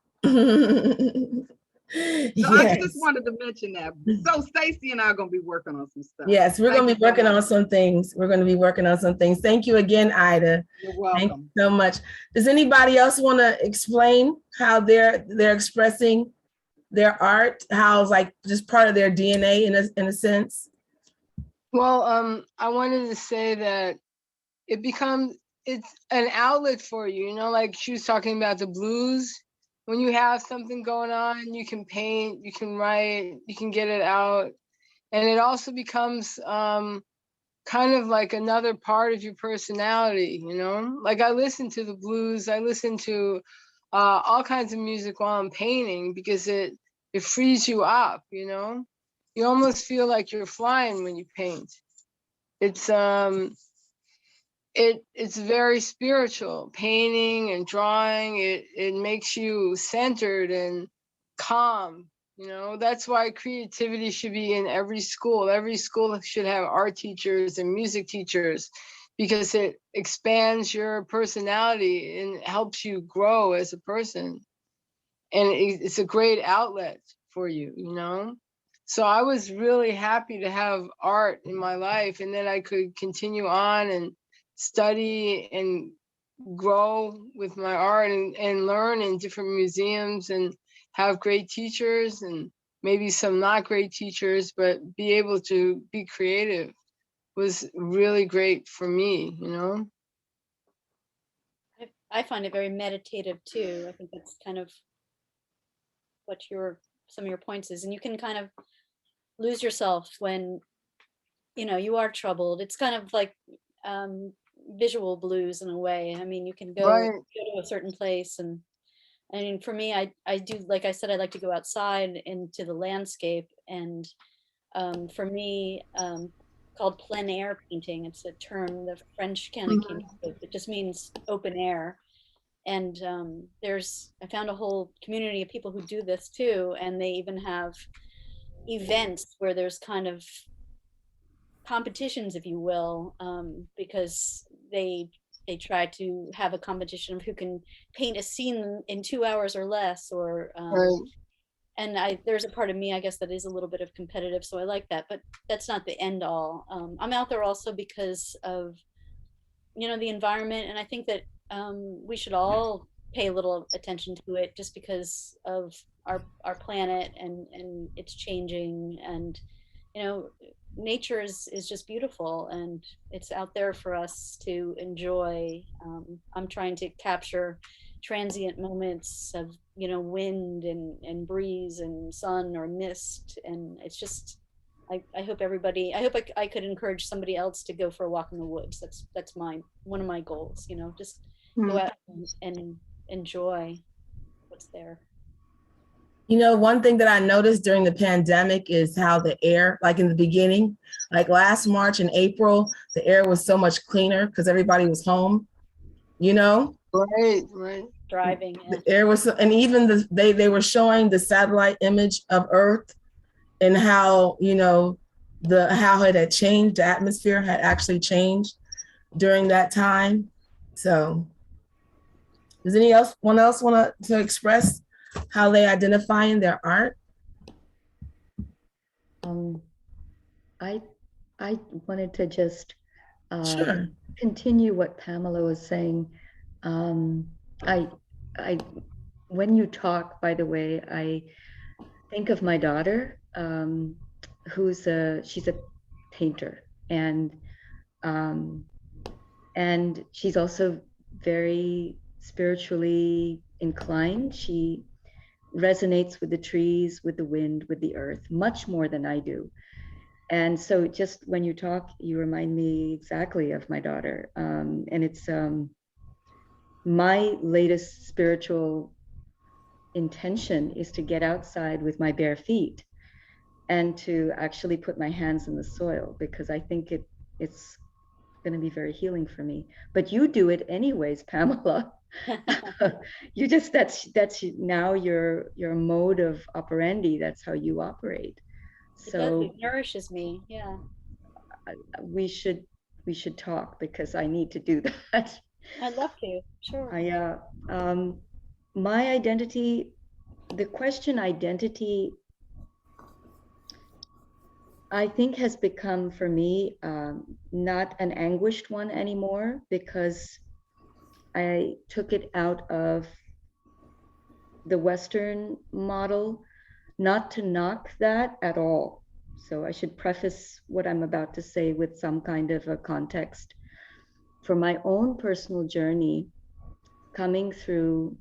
So I just wanted to mention that. So Stacy and I are gonna be working on some stuff. Yes, we're going to Thank be you so working on much. some things. We're going to be working on some things. Thank you again, Ida. You're Thank welcome. you so much. Does anybody else want to explain how they're expressing their art? How it's like just part of their DNA in a sense? Well, I wanted to say that it's an outlet for you, you know, like she was talking about the blues. When you have something going on, you can paint, you can write, you can get it out. And it also becomes kind of like another part of your personality, you know? Like I listen to the blues, I listen to all kinds of music while I'm painting because it frees you up, you know? You almost feel like you're flying when you paint. It's it's very spiritual. Painting and drawing, it makes you centered and calm. You know, that's why creativity should be in every school. Every school should have art teachers and music teachers because it expands your personality and helps you grow as a person. And it's a great outlet for you, you know? So I was really happy to have art in my life, and then I could continue on and study and grow with my art and learn in different museums and have great teachers and maybe some not great teachers, but be able to be creative was really great for me, you know? I find it very meditative too. I think that's kind of what some of your points is, and you can kind of lose yourself when you are troubled. It's kind of like visual blues in a way. I mean, you can go Right. to a certain place, and I mean, for me, I do, like I said, I like to go outside into the landscape, and for me, called plein air painting. It's a term the French kind of came up with. It just means open air. And I found a whole community of people who do this too, and they even have events where there's kind of competitions, if you will, because they try to have a competition of who can paint a scene in 2 hours or less, or Right. and there's a part of me, I guess, that is a little bit of competitive, so I like that, but that's not the end all. I'm out there also because of the environment, and I think that we should all pay a little attention to it, just because of our planet, and it's changing, and nature is just beautiful, and it's out there for us to enjoy. I'm trying to capture transient moments of wind and breeze and sun or mist, and it's just I hope I could encourage somebody else to go for a walk in the woods. That's one of my goals, just go out and enjoy what's there. One thing that I noticed during the pandemic is how the air, like in the beginning, like last March and April, the air was so much cleaner because everybody was home, Right. Driving. The air was, and even they were showing the satellite image of Earth and how, how it had changed, the atmosphere had actually changed during that time. So does anyone else want to express how they identify in their art? I wanted to just Sure. continue what Pamela was saying. When you talk, by the way, I think of my daughter, she's a painter, and she's also very spiritually inclined. She resonates with the trees, with the wind, with the earth, much more than I do. And so just when you talk, you remind me exactly of my daughter. And it's my latest spiritual intention is to get outside with my bare feet and to actually put my hands in the soil, because I think it's going to be very healing for me. But you do it anyways, Pamela. You just, that's now your mode of operandi. That's how you operate. It does, So it nourishes me. Yeah. we should talk, because I need to do that. I'd love to. Sure. My identity, the question identity, I think has become for me not an anguished one anymore, because I took it out of the Western model, not to knock that at all. So I should preface what I'm about to say with some kind of a context. For my own personal journey, coming through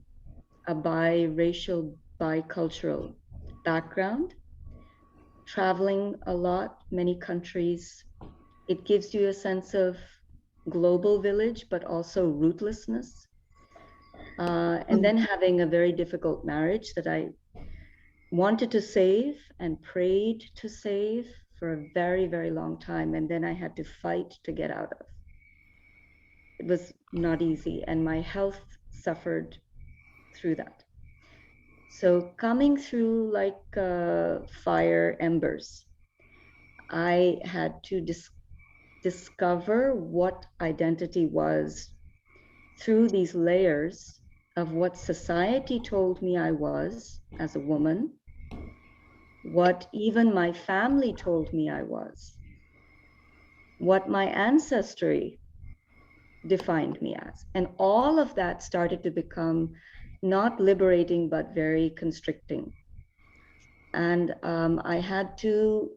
a biracial, bicultural background, traveling a lot, many countries, it gives you a sense of global village, but also rootlessness. And then having a very difficult marriage that I wanted to save and prayed to save for a very, very long time. And then I had to fight to get out of. It was not easy, and my health suffered through that. So coming through like fire embers, I had to discover what identity was through these layers of what society told me I was as a woman, what even my family told me I was, what my ancestry defined me as. And all of that started to become not liberating, but very constricting. And I had to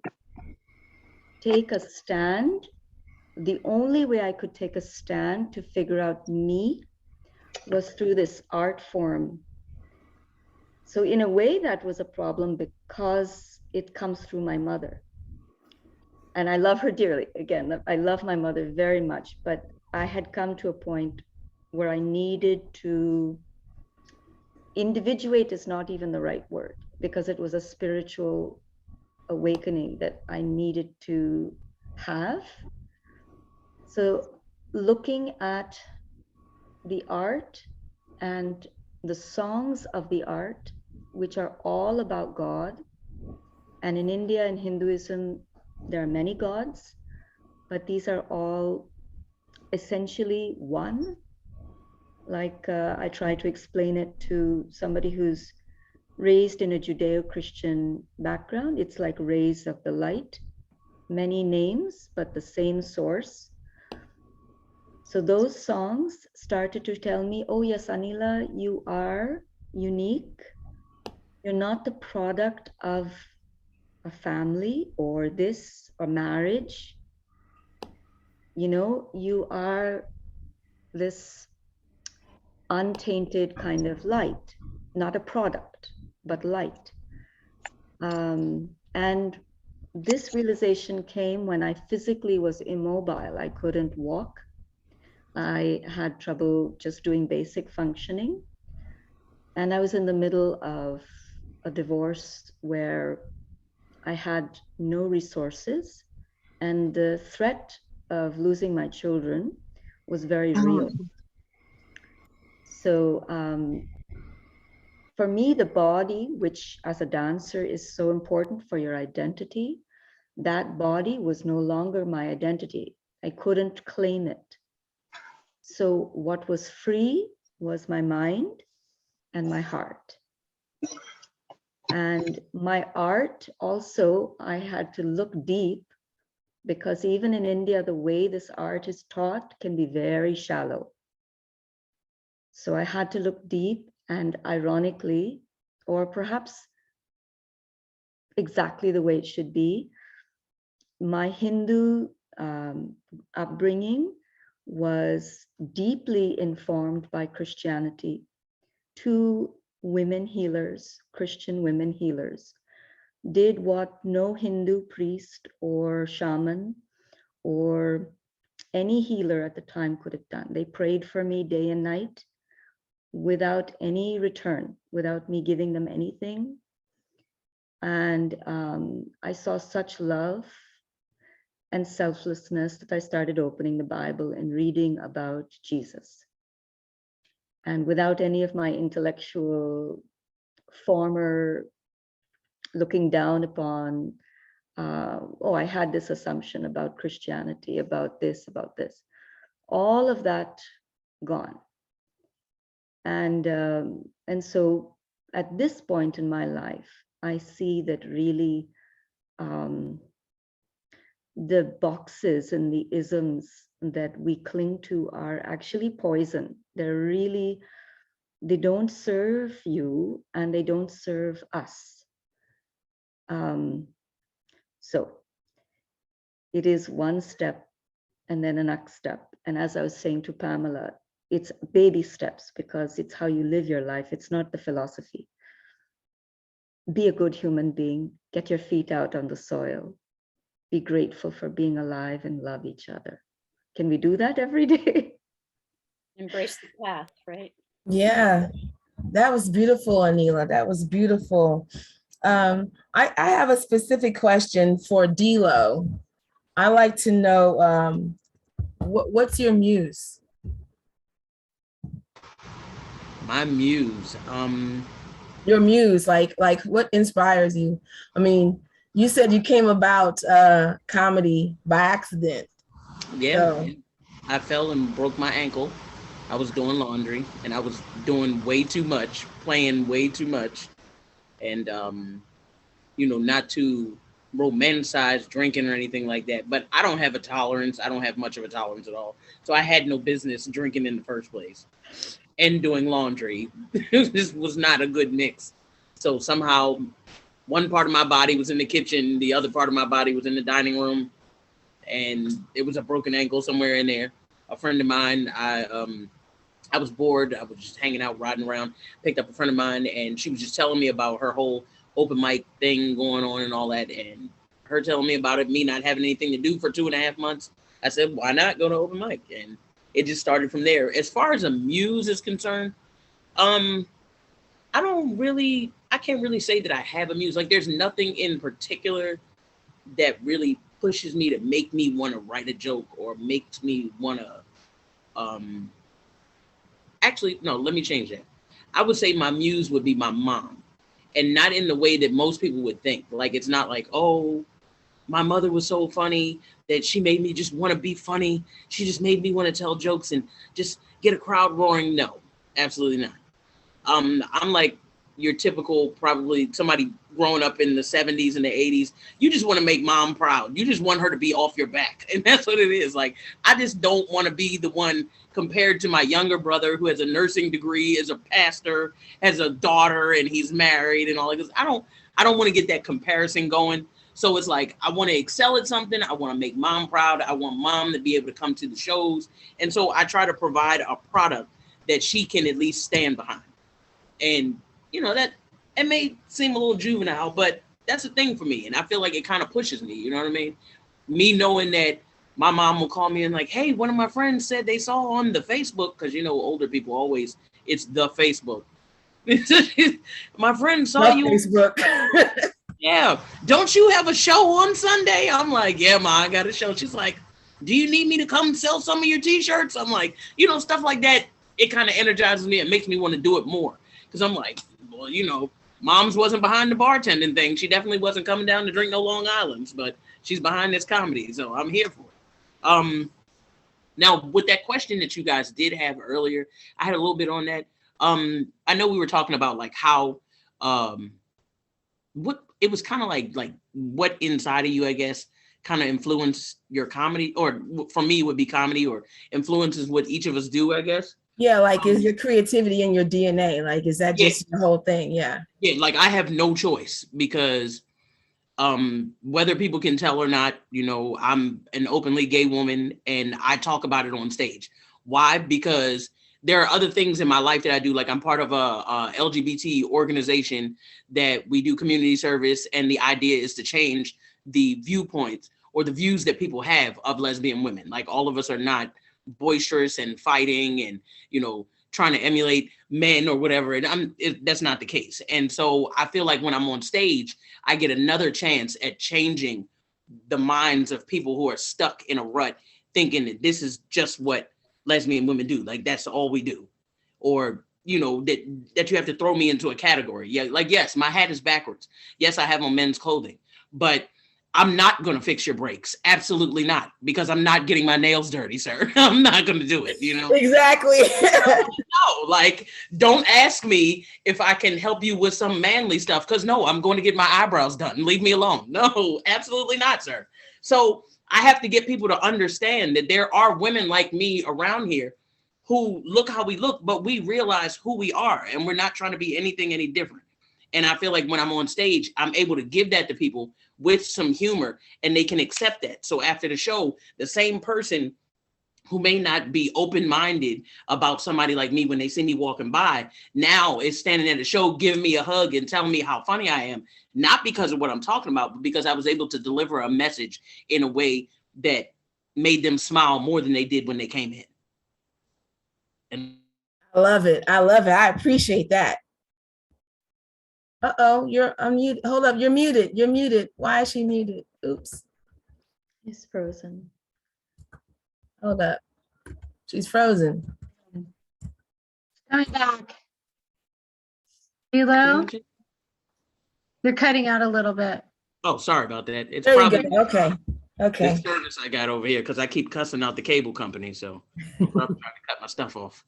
take a stand. The only way I could take a stand to figure out me was through this art form. So in a way that was a problem, because it comes through my mother. And I love her dearly. Again, I love my mother very much, but I had come to a point where I needed to individuate, is not even the right word, because it was a spiritual awakening that I needed to have. So looking at the art and the songs of the art, which are all about God. And in India and Hinduism, there are many gods, but these are all essentially one. Like I try to explain it to somebody who's raised in a Judeo-Christian background. It's like rays of the light, many names, but the same source. So those songs started to tell me, oh yes, Anila, you are unique. You're not the product of a family or this or marriage. You know, you are this untainted kind of light, not a product, but light. And this realization came when I physically was immobile. I couldn't walk. I had trouble just doing basic functioning. And I was in the middle of a divorce where I had no resources, and the threat of losing my children was very real. So for me, the body, which as a dancer is so important for your identity, that body was no longer my identity. I couldn't claim it. So what was free was my mind and my heart. And my art also, I had to look deep, because even in India, the way this art is taught can be very shallow. So I had to look deep, and ironically, or perhaps exactly the way it should be, my Hindu upbringing was deeply informed by Christianity. 2 women healers, Christian women healers, did what no Hindu priest or shaman or any healer at the time could have done. They prayed for me day and night without any return, without me giving them anything. And I saw such love and selflessness that I started opening the Bible and reading about Jesus. And without any of my intellectual former looking down upon, oh, I had this assumption about Christianity, about this. All of that gone. And so at this point in my life, I see that really the boxes and the isms that we cling to are actually poison. They don't serve you and they don't serve us. So it is one step and then a next step. And as I was saying to Pamela, it's baby steps because it's how you live your life. It's not the philosophy. Be a good human being, get your feet out on the soil, be grateful for being alive and love each other. Can we do that every day? Embrace the path, right? Yeah, that was beautiful, Anila. That was beautiful. I have a specific question for Dilo. I like to know what's your muse? My muse. Your muse, like what inspires you? I mean, you said you came about comedy by accident. Yeah, So. I fell and broke my ankle. I was doing laundry and I was doing way too much, playing way too much. And, not to romanticize drinking or anything like that, but I don't have a tolerance. I don't have much of a tolerance at all. So I had no business drinking in the first place and doing laundry. This was not a good mix. So somehow one part of my body was in the kitchen, the other part of my body was in the dining room, and it was a broken ankle somewhere in there. A friend of mine, I was bored. I was just hanging out, riding around, picked up a friend of mine, and she was just telling me about her whole open mic thing going on and all that. And her telling me about it, me not having anything to do for 2.5 months. I said, why not go to open mic? And it just started from there. As far as a muse is concerned, I can't really say that I have a muse. Like there's nothing in particular that really pushes me to make me want to write a joke or makes me want to, actually, no, let me change that. I would say my muse would be my mom, and not in the way that most people would think. Like, it's not like, oh, my mother was so funny that she made me just want to be funny. She just made me want to tell jokes and just get a crowd roaring. No, absolutely not. I'm like your typical, probably somebody growing up in the 70s and the 80s. You just want to make mom proud. You just want her to be off your back. And that's what it is. Like, I just don't want to be the one compared to my younger brother who has a nursing degree, is a pastor, has a daughter, and he's married and all that. I don't want to get that comparison going. So it's like, I want to excel at something. I want to make mom proud. I want mom to be able to come to the shows. And so I try to provide a product that she can at least stand behind. And, that it may seem a little juvenile, but that's a thing for me. And I feel like it kind of pushes me, you know what I mean? Me knowing that my mom will call me and like, hey, one of my friends said they saw on the Facebook, because, older people always, it's the Facebook. My friend saw you. Facebook. Yeah. Don't you have a show on Sunday? I'm like, yeah, Ma, I got a show. She's like, do you need me to come sell some of your t-shirts? I'm like, stuff like that. It kind of energizes me. It makes me want to do it more. Because I'm like, well, Mom's wasn't behind the bartending thing. She definitely wasn't coming down to drink no Long Islands, but she's behind this comedy. So I'm here for it. Now, with that question that you guys did have earlier, I had a little bit on that. I know we were talking about like how, what it was kind of like what inside of you, I guess, kind of influenced your comedy, or for me would be comedy, or influences what each of us do, I guess. Yeah, like is your creativity in your DNA? Like, is that just the whole thing? Yeah. Yeah, like I have no choice because whether people can tell or not, I'm an openly gay woman and I talk about it on stage. Why? Because there are other things in my life that I do. Like I'm part of a LGBT organization that we do community service. And the idea is to change the viewpoints or the views that people have of lesbian women. Like all of us are not boisterous and fighting and, trying to emulate men or whatever. And that's not the case. And so I feel like when I'm on stage, I get another chance at changing the minds of people who are stuck in a rut thinking that this is just what lesbian women do. Like, that's all we do. Or, you know, that you have to throw me into a category. Yeah, like, yes, my hat is backwards. Yes, I have on men's clothing, but I'm not going to fix your brakes. Absolutely not, because I'm not getting my nails dirty, sir. I'm not going to do it, you know? Exactly. No, like, don't ask me if I can help you with some manly stuff, because no, I'm going to get my eyebrows done. Leave me alone. No, absolutely not, sir. So I have to get people to understand that there are women like me around here who look how we look, but we realize who we are, and we're not trying to be anything any different. And I feel like when I'm on stage, I'm able to give that to people with some humor, and they can accept that. So after the show, the same person who may not be open-minded about somebody like me when they see me walking by, now is standing at the show, giving me a hug and telling me how funny I am, not because of what I'm talking about, but because I was able to deliver a message in a way that made them smile more than they did when they came in. And I love it. I love it. I appreciate that. Uh-oh, you're unmuted. Hold up, you're muted. You're muted. Why is she muted? Oops. It's frozen. Hold up. She's frozen. Coming back. Hello? You're cutting out a little bit. oh, sorry about that. It's There you probably go. Okay. Okay. the service I got over here, because I keep cussing out the cable company. So I'm probably trying to cut my stuff off.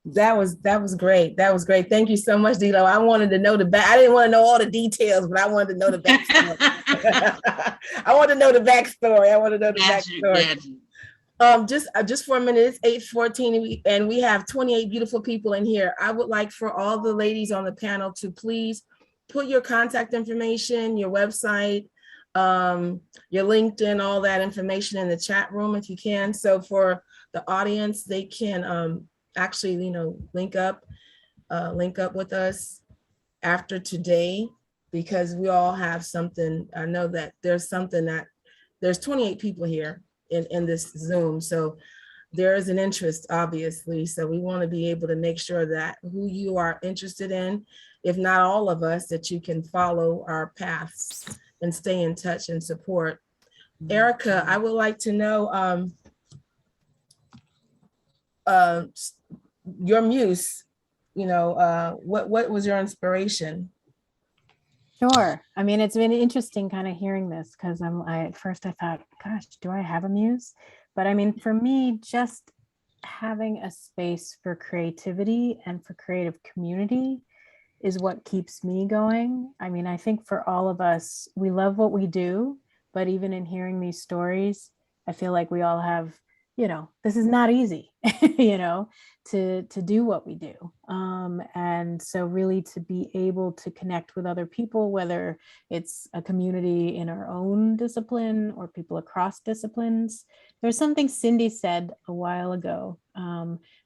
That was great. That was great. Thank you so much, Dilo. I wanted to know I didn't want to know all the details, but I wanted to know the backstory. I want to know the backstory. Just for a minute, it's 8:14, and we have 28 beautiful people in here. I would like for all the ladies on the panel to please put your contact information, your website, your LinkedIn, all that information in the chat room if you can. So for the audience, they can actually, link up with us after today, because we all have something. I know that there's 28 people here in this Zoom. So there is an interest, obviously. So we want to be able to make sure that who you are interested in, if not all of us, that you can follow our paths and stay in touch and support. Erica, I would like to know your muse, what was your inspiration? Sure. I mean, it's been interesting kind of hearing this, because at first I thought, gosh, do I have a muse? But I mean, for me, just having a space for creativity and for creative community is what keeps me going. I mean, I think for all of us, we love what we do, but even in hearing these stories, I feel like we all have, this is not easy, to do what we do. And so really to be able to connect with other people, whether it's a community in our own discipline or people across disciplines. There's something Cindy said a while ago,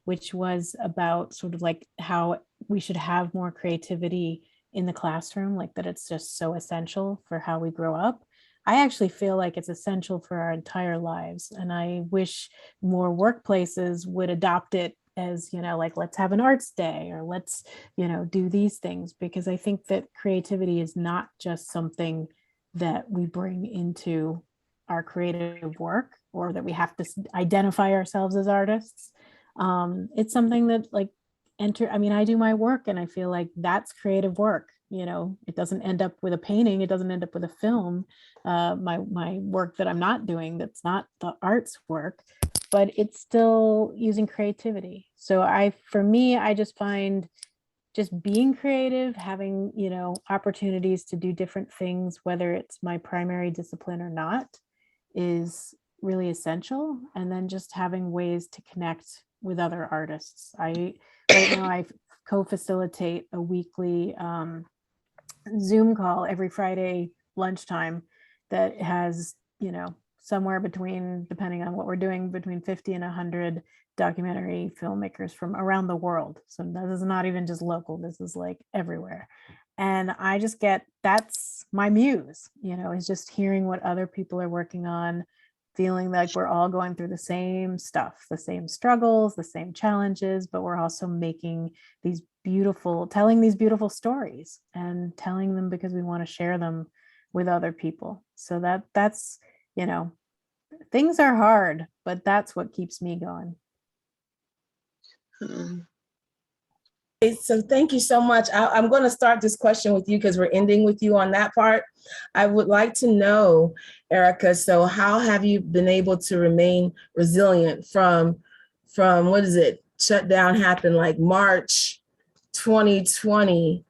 which was about sort of like how we should have more creativity in the classroom, like that it's just so essential for how we grow up. I actually feel like it's essential for our entire lives. And I wish more workplaces would adopt it as, like, let's have an arts day, or let's, do these things, because I think that creativity is not just something that we bring into our creative work, or that we have to identify ourselves as artists. It's something that I do my work, and I feel like that's creative work. It doesn't end up with a painting. It doesn't end up with a film. My work that I'm not doing, that's not the arts work, but it's still using creativity. So for me, I just find just being creative, having, opportunities to do different things, whether it's my primary discipline or not, is really essential. And then just having ways to connect with other artists. Right now I co-facilitate a weekly Zoom call every Friday lunchtime that has, somewhere between, depending on what we're doing, between 50 and 100 documentary filmmakers from around the world. So this is not even just local, this is like everywhere. And I just that's my muse, is just hearing what other people are working on, feeling like we're all going through the same stuff, the same struggles, the same challenges, but we're also making telling these beautiful stories, and telling them because we want to share them with other people. So that's, you know, things are hard, but that's what keeps me going. Okay, so thank you so much. I'm going to start this question with you because we're ending with you on that part. I would like to know, Erica, so how have you been able to remain resilient from what is it? Shutdown happened like March 2020.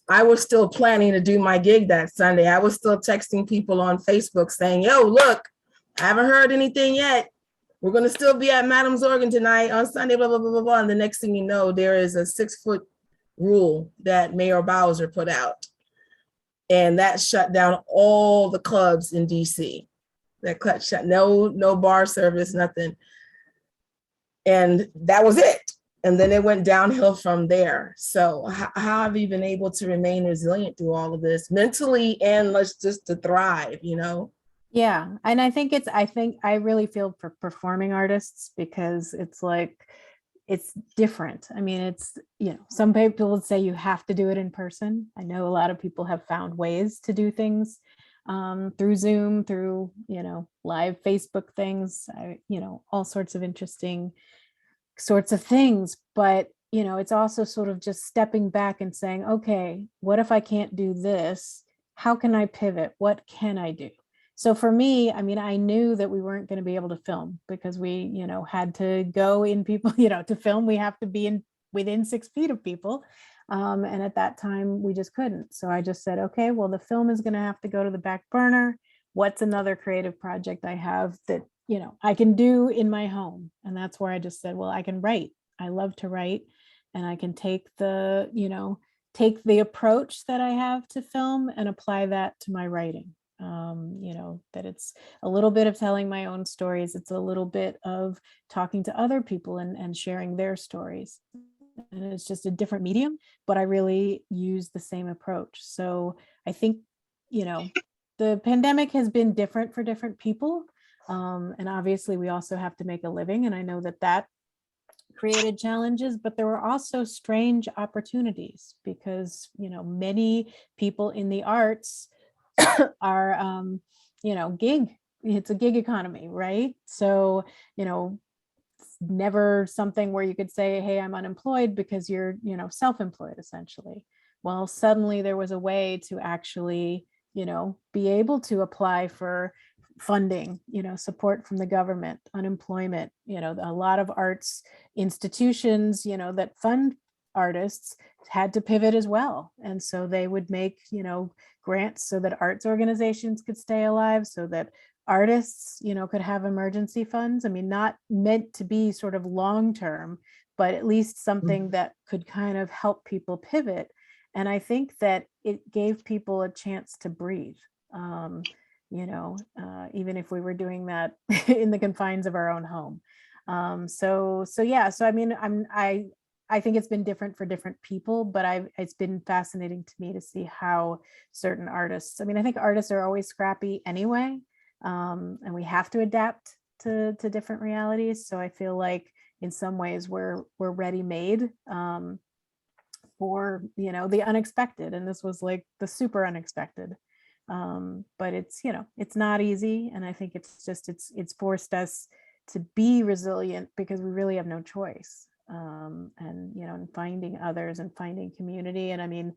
I was still planning to do my gig that Sunday. I was still texting people on Facebook saying, yo, look, I haven't heard anything yet. We're going to still be at Madam's Organ tonight on Sunday, blah, blah, blah, blah, blah. And the next thing you know, there is a 6-foot rule that Mayor Bowser put out. And that shut down all the clubs in DC. That shut, no bar service, nothing. And that was it. And then it went downhill from there. So how have you been able to remain resilient through all of this mentally and just to thrive, you know? Yeah. And I think I really feel for performing artists because it's like, it's different. I mean, it's, you know, some people would say you have to do it in person. I know a lot of people have found ways to do things through Zoom, through, you know, live Facebook things, you know, all sorts of interesting sorts of things. But, you know, it's also sort of just stepping back and saying, okay, what if I can't do this? How can I pivot? What can I do? So for me, I mean, I knew that we weren't going to be able to film because we, you know, had to go in people, you know, to film, we have to be within 6 feet of people. And at that time, we just couldn't. So I just said, okay, well, the film is going to have to go to the back burner. What's another creative project I have that, you know, I can do in my home? And that's where I just said, well, I can write. I love to write. And I can take the, you know, take the approach that I have to film and apply that to my writing. You know, that it's a little bit of telling my own stories. It's a little bit of talking to other people and sharing their stories. And it's just a different medium, but I really use the same approach. So I think, you know, the pandemic has been different for different people. And obviously we also have to make a living. And I know that created challenges, but there were also strange opportunities because, you know, many people in the arts are, you know, it's a gig economy, right? So, you know, it's never something where you could say, hey, I'm unemployed because you're, you know, self-employed essentially. Well, suddenly there was a way to actually, you know, be able to apply for funding, you know, support from the government, unemployment, you know, a lot of arts institutions, you know, that fund artists had to pivot as well. And so they would make, you know, grants so that arts organizations could stay alive, so that artists, you know, could have emergency funds. I mean, not meant to be sort of long-term, but at least something that could kind of help people pivot. And I think that it gave people a chance to breathe, you know, even if we were doing that in the confines of our own home. So yeah, so I mean, I think it's been different for different people, but it's been fascinating to me to see how certain artists, I mean, I think artists are always scrappy anyway, and we have to adapt to different realities. So I feel like in some ways we're ready-made for, you know, the unexpected. And this was like the super unexpected. But it's, you know, it's not easy. And I think it's forced us to be resilient because we really have no choice. And, you know, and finding others and finding community. And I mean,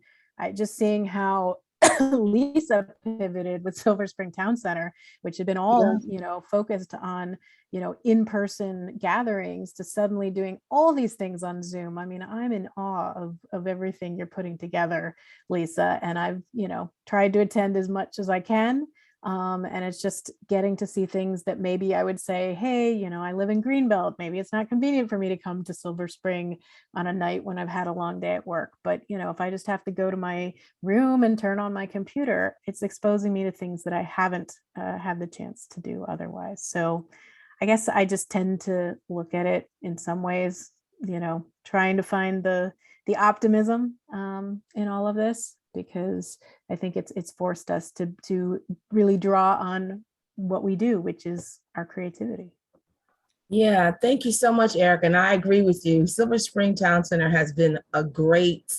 just seeing how Lisa pivoted with Silver Spring Town Center, which had been all, you know, focused on, you know, in-person gatherings, to suddenly doing all these things on Zoom. I mean, I'm in awe of everything you're putting together, Lisa. And I've, you know, tried to attend as much as I can. And it's just getting to see things that maybe I would say, hey, you know, I live in Greenbelt. Maybe it's not convenient for me to come to Silver Spring on a night when I've had a long day at work. But, you know, if I just have to go to my room and turn on my computer, it's exposing me to things that I haven't had the chance to do otherwise. So I guess I just tend to look at it in some ways, you know, trying to find the optimism in all of this, because I think it's forced us to really draw on what we do, which is our creativity. Yeah, thank you so much, Eric. And I agree with you. Silver Spring Town Center has been a great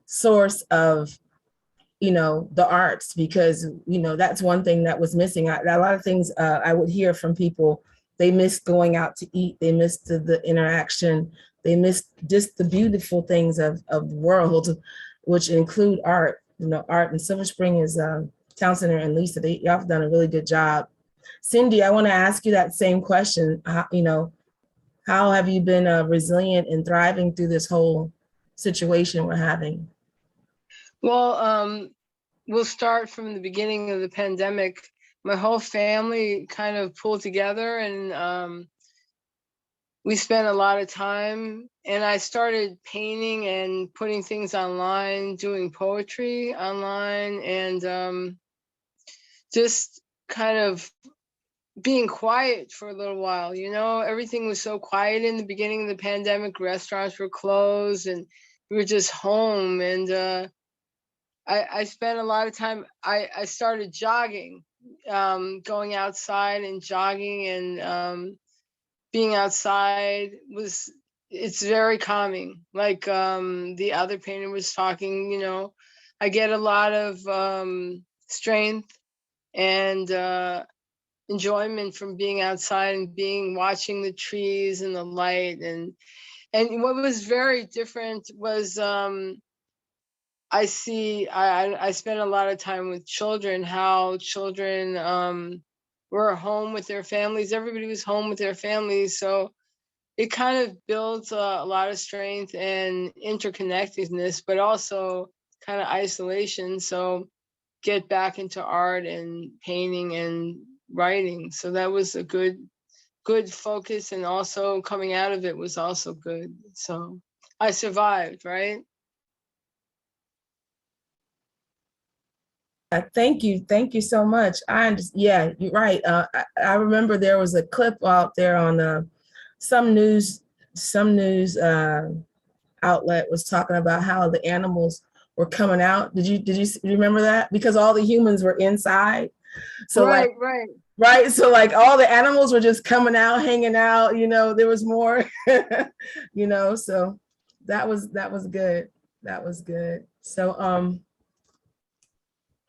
source of you know, the arts, because, you know, that's one thing that was missing. A lot of things I would hear from people, they missed going out to eat, they missed the interaction, they missed just the beautiful things of the world, which include art. You know, art. And Silver Spring is Town Center and Lisa, y'all have done a really good job. Cindy, I want to ask you that same question. You know, how have you been resilient and thriving through this whole situation we're having? Well, we'll start from the beginning of the pandemic. My whole family kind of pulled together, and we spent a lot of time, and I started painting and putting things online, doing poetry online, and just kind of being quiet for a little while. You know, everything was so quiet in the beginning of the pandemic. Restaurants were closed and we were just home. And I spent a lot of time, I started jogging, going outside and jogging, and being outside it's very calming. Like the other painter was talking, you know, I get a lot of strength and enjoyment from being outside and watching the trees and the light. And what was very different was I spent a lot of time with children, how children were home with their families. Everybody was home with their families. So it kind of builds a lot of strength and interconnectedness, but also kind of isolation. So get back into art and painting and writing. So that was a good focus. And also coming out of it was also good. So I survived, right? Thank you so much. Yeah, you're right. I remember there was a clip out there on some news outlet was talking about how the animals were coming out. Did you remember that? Because all the humans were inside. So right, like, right. right. So like all the animals were just coming out, hanging out, you know, there was more, you know, so that was good. That was good. So,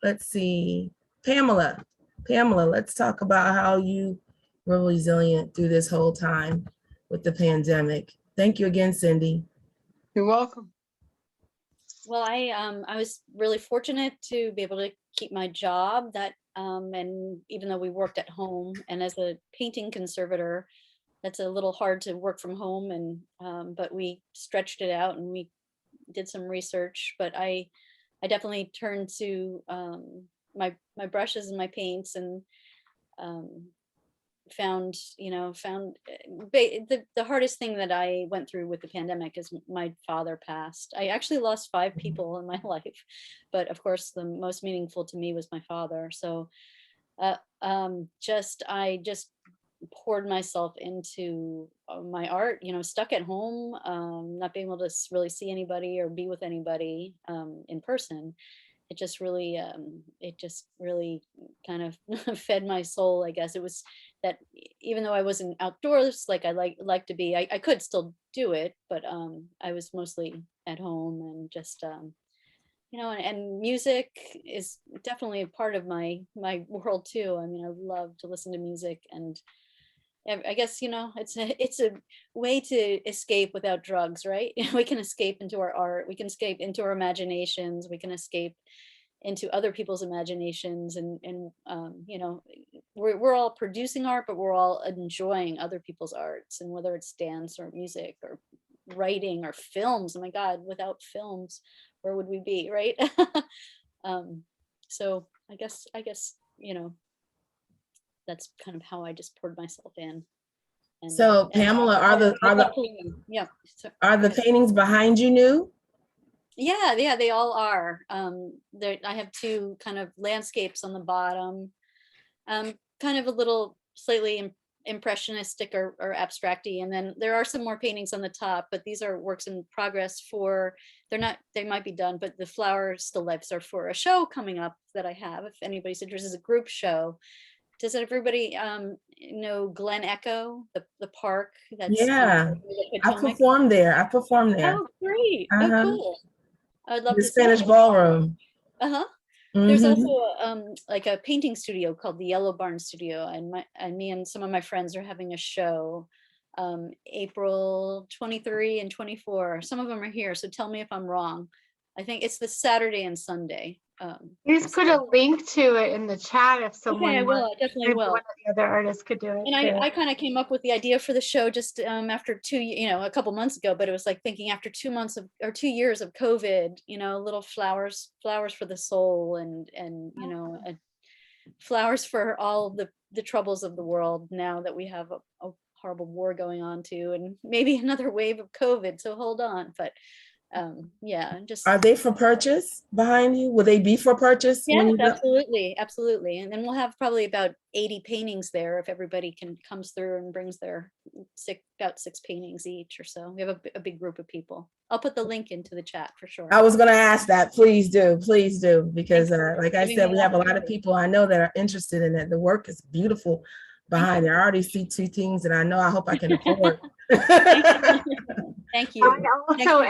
let's see, Pamela, let's talk about how you were resilient through this whole time with the pandemic. Thank you again, Cindy. You're welcome. Well, I was really fortunate to be able to keep my job and even though we worked at home, and as a painting conservator, that's a little hard to work from home, and but we stretched it out and we did some research. But I definitely turned to my brushes and my paints, and found the hardest thing that I went through with the pandemic is my father passed. I actually lost 5 people in my life, but of course the most meaningful to me was my father. So I just poured myself into my art, stuck at home, not being able to really see anybody or be with anybody in person. It just really kind of fed my soul, I guess. It was that even though I wasn't outdoors like I like to be, I could still do it, but I was mostly at home, and just and music is definitely a part of my world too. I mean, I love to listen to music, and I guess it's a way to escape without drugs, right? We can escape into our art, we can escape into our imaginations, we can escape into other people's imaginations, and we're all producing art, but we're all enjoying other people's arts, and whether it's dance or music or writing or films. Oh my God, without films, where would we be, right? So I guess that's kind of how I just poured myself in. And, so Pamela, are the paintings behind you new? Yeah, they all are. I have 2 kind of landscapes on the bottom, kind of a little slightly impressionistic or abstracty, and then there are some more paintings on the top, but these are works in progress they might be done, but the flower still lifes are for a show coming up that I have, if anybody's interested. It's a group show. Does everybody know Glen Echo, the park? Yeah, I performed there. Oh, great. Oh, cool. I'd love the to Spanish see it. ballroom. Uh-huh. There's Mhm. also like a painting studio called the Yellow Barn Studio, and me and some of my friends are having a show April 23 and 24. Some of them are here, so tell me if I'm wrong. I think it's the Saturday and Sunday. Please put a link to it in the chat if someone Okay, I will. I wants. definitely Maybe will. one of the other artists could do it And too. I kind of came up with the idea for the show just after a couple months ago, but it was like thinking after 2 years of COVID, little flowers for the soul, and flowers for all the troubles of the world now that we have a horrible war going on too, and maybe another wave of COVID. So hold on, but yeah, just. Are they for purchase behind you? Will they be for purchase? when Yes, you go? absolutely. And then we'll have probably about 80 paintings there if everybody comes through and brings their about 6 paintings each or so. We have a big group of people. I'll put the link into the chat for sure. I was going to ask that. Please do, because like I Giving said, me we have a lot of opportunity. people I know that are interested in it. The work is beautiful behind it. I already see 2 things that I know. I hope I can afford. Thank you. I also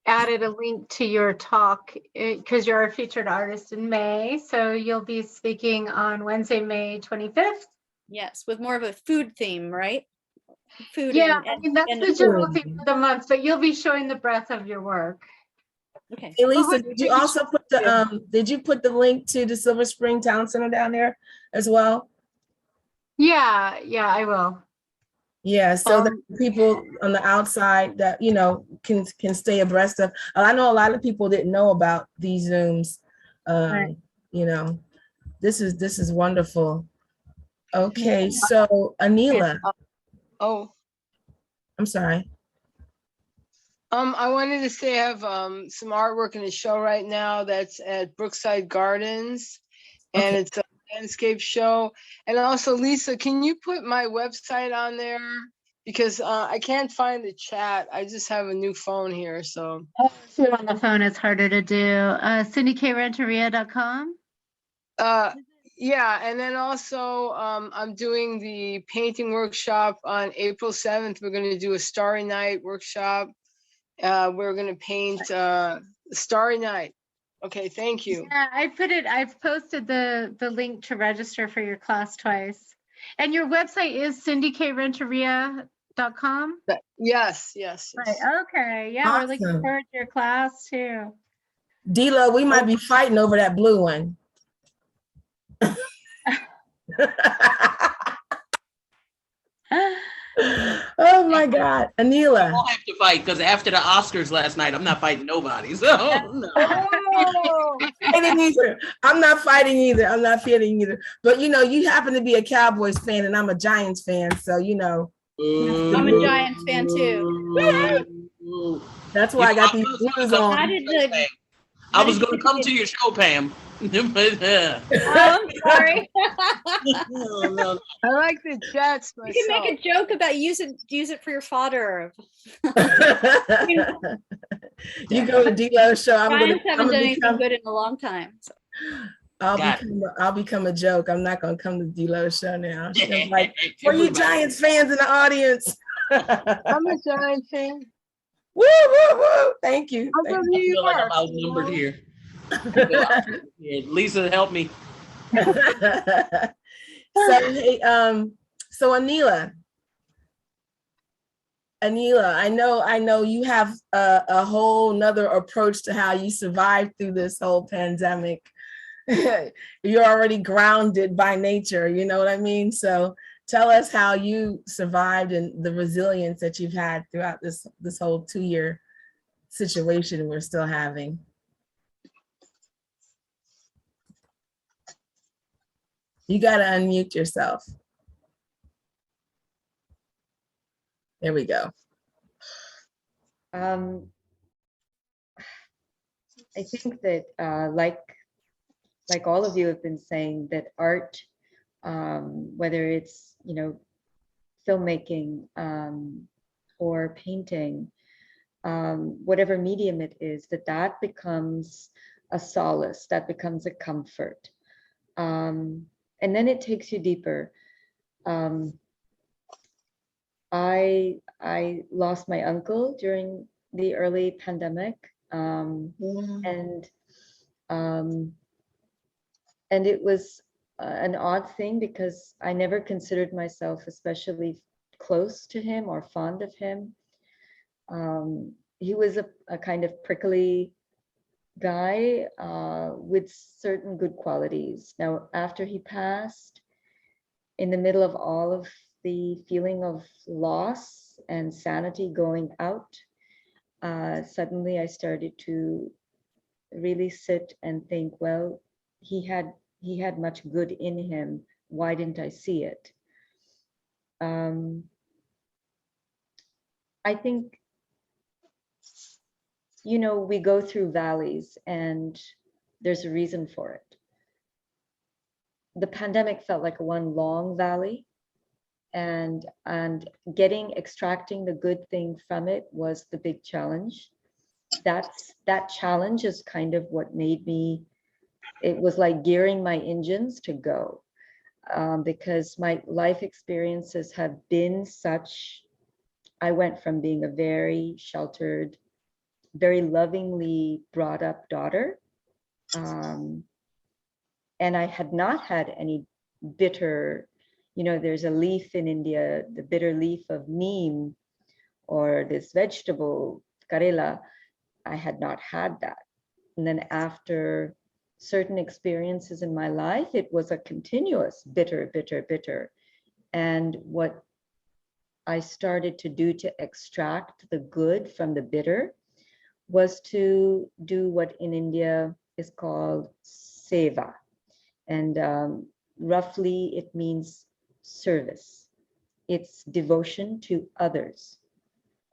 added a link to your talk because you're a featured artist in May. So you'll be speaking on Wednesday, May 25th. Yes, with more of a food theme, right? Food. Yeah, and, I mean, that's and the general theme of the month, but you'll be showing the breadth of your work. Okay. Hey, Lisa, did you also put the link to the Silver Spring Town Center down there as well? Yeah, I will. Yeah, so that people on the outside that can stay abreast of. I know a lot of people didn't know about these Zooms. Right. This is wonderful. Okay, so Anila. Oh, I'm sorry. I wanted to say I have some artwork in the show right now that's at Brookside Gardens, and it's a landscape show. And also, Lisa, can you put my website on there? Because I can't find the chat. I just have a new phone here, so. If you're on the phone, it's harder to do. CindyKRenteria.com. Yeah, and then also I'm doing the painting workshop on April 7th. We're going to do a Starry Night workshop. We're going to paint Starry Night. Okay, thank you. Yeah, I've posted the link to register for your class twice. And your website is CindyKRenteria.com? Yes. Right, okay. Yeah, we're looking Awesome. forward to your class too. D-Lo, we might be fighting over that blue one. Oh my God, Anila. I won't have to fight because after the Oscars last night, I'm not fighting nobody. So no. I'm not fighting either. I'm not fighting either. But you happen to be a Cowboys fan and I'm a Giants fan, so I'm a Giants fan too. That's why I got these blues on. I was going to come to your show, Pam. But, I'm sorry. no. I like the Jets myself. You can make a joke about use it for your fodder. You go to D-Lo's show. Giants haven't done anything good in a long time. So. I'll become a joke. I'm not gonna come to D-Lo's show now. She's like, for you Giants fans in the audience. I'm a Giants fan. Woo, woo, woo. Thank you. I feel like I'm outnumbered here. Yeah, Lisa, help me. So Anila, I know you have a whole nother approach to how you survived through this whole pandemic. You're already grounded by nature, you know what I mean? So tell us how you survived and the resilience that you've had throughout this whole 2-year situation we're still having. You got to unmute yourself. There we go. I think that like all of you have been saying, that art, whether it's filmmaking or painting, whatever medium it is, that becomes a solace, that becomes a comfort, and then it takes you deeper. I lost my uncle during the early pandemic, and And it was an odd thing because I never considered myself especially close to him or fond of him. He was a kind of prickly guy with certain good qualities. Now, after he passed, in the middle of all of the feeling of loss and sanity going out, suddenly I started to really sit and think, well, he had much good in him. Why didn't I see it? I think, you know, we go through valleys and there's a reason for it. The pandemic felt like one long valley, and extracting the good thing from it was the big challenge. That challenge is kind of what made me, it was like gearing my engines to go, because my life experiences have been such. I went from being a very sheltered, very lovingly brought up daughter, and I had not had any bitter, you know, there's a leaf in India, the bitter leaf of neem, or this vegetable, karela. I had not had that. And then after certain experiences in my life, it was a continuous bitter, bitter, bitter. And what I started to do to extract the good from the bitter was to do what in India is called seva. And roughly it means service. It's devotion to others.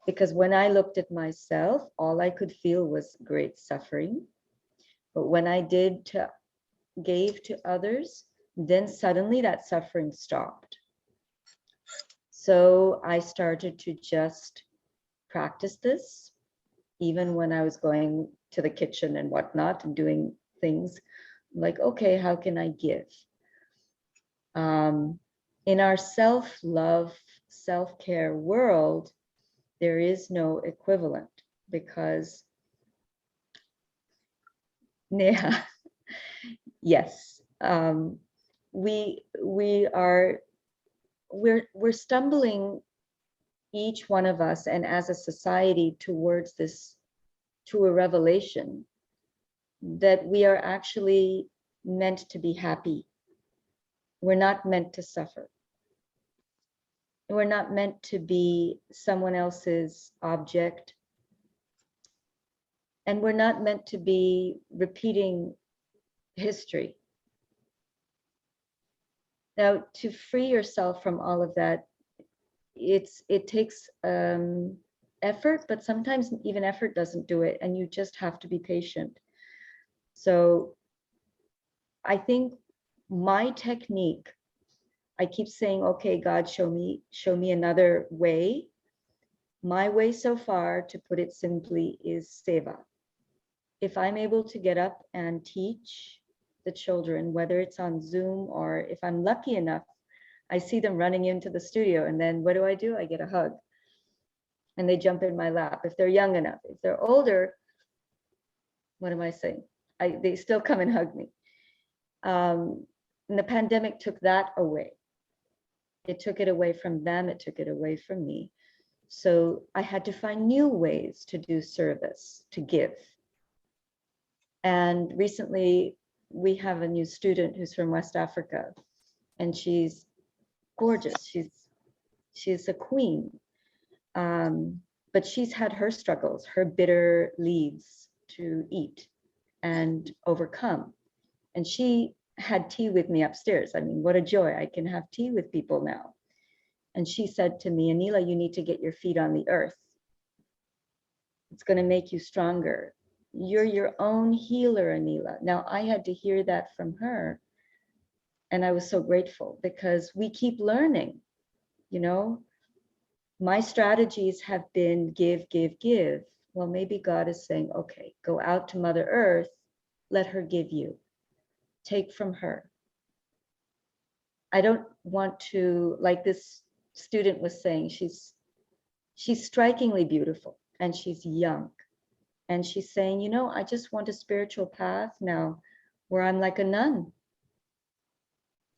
Because when I looked at myself, all I could feel was great suffering. But when I gave to others, then suddenly that suffering stopped. So I started to just practice this, even when I was going to the kitchen and whatnot and doing things like, okay, how can I give? In our self-love, self-care world, there is no equivalent, because Neha, yes, we're stumbling, each one of us, and as a society, towards this, to a revelation that we are actually meant to be happy. We're not meant to suffer. We're not meant to be someone else's object. And we're not meant to be repeating history. Now, to free yourself from all of that, it takes effort, but sometimes even effort doesn't do it, and you just have to be patient. So I think my technique, I keep saying, okay, God, show me another way. My way so far, to put it simply, is seva. If I'm able to get up and teach the children, whether it's on Zoom or if I'm lucky enough, I see them running into the studio, and then what do? I get a hug and they jump in my lap. If they're young enough, if they're older, what am I saying? They still come and hug me. And the pandemic took that away. It took it away from them. It took it away from me. So I had to find new ways to do service, to give. And recently we have a new student who's from West Africa, and she's gorgeous. She's a queen. But she's had her struggles, her bitter leaves to eat and overcome. And she had tea with me upstairs. I mean, what a joy. I can have tea with people now. And she said to me, Anila, you need to get your feet on the earth. It's going to make you stronger. You're your own healer, Anila. Now, I had to hear that from her. And I was so grateful, because we keep learning, you know. My strategies have been give, give, give. Well, maybe God is saying, okay, go out to Mother Earth, let her give you. Take from her. I don't want to, like this student was saying, she's strikingly beautiful and she's young. And she's saying, you know, I just want a spiritual path now where I'm like a nun.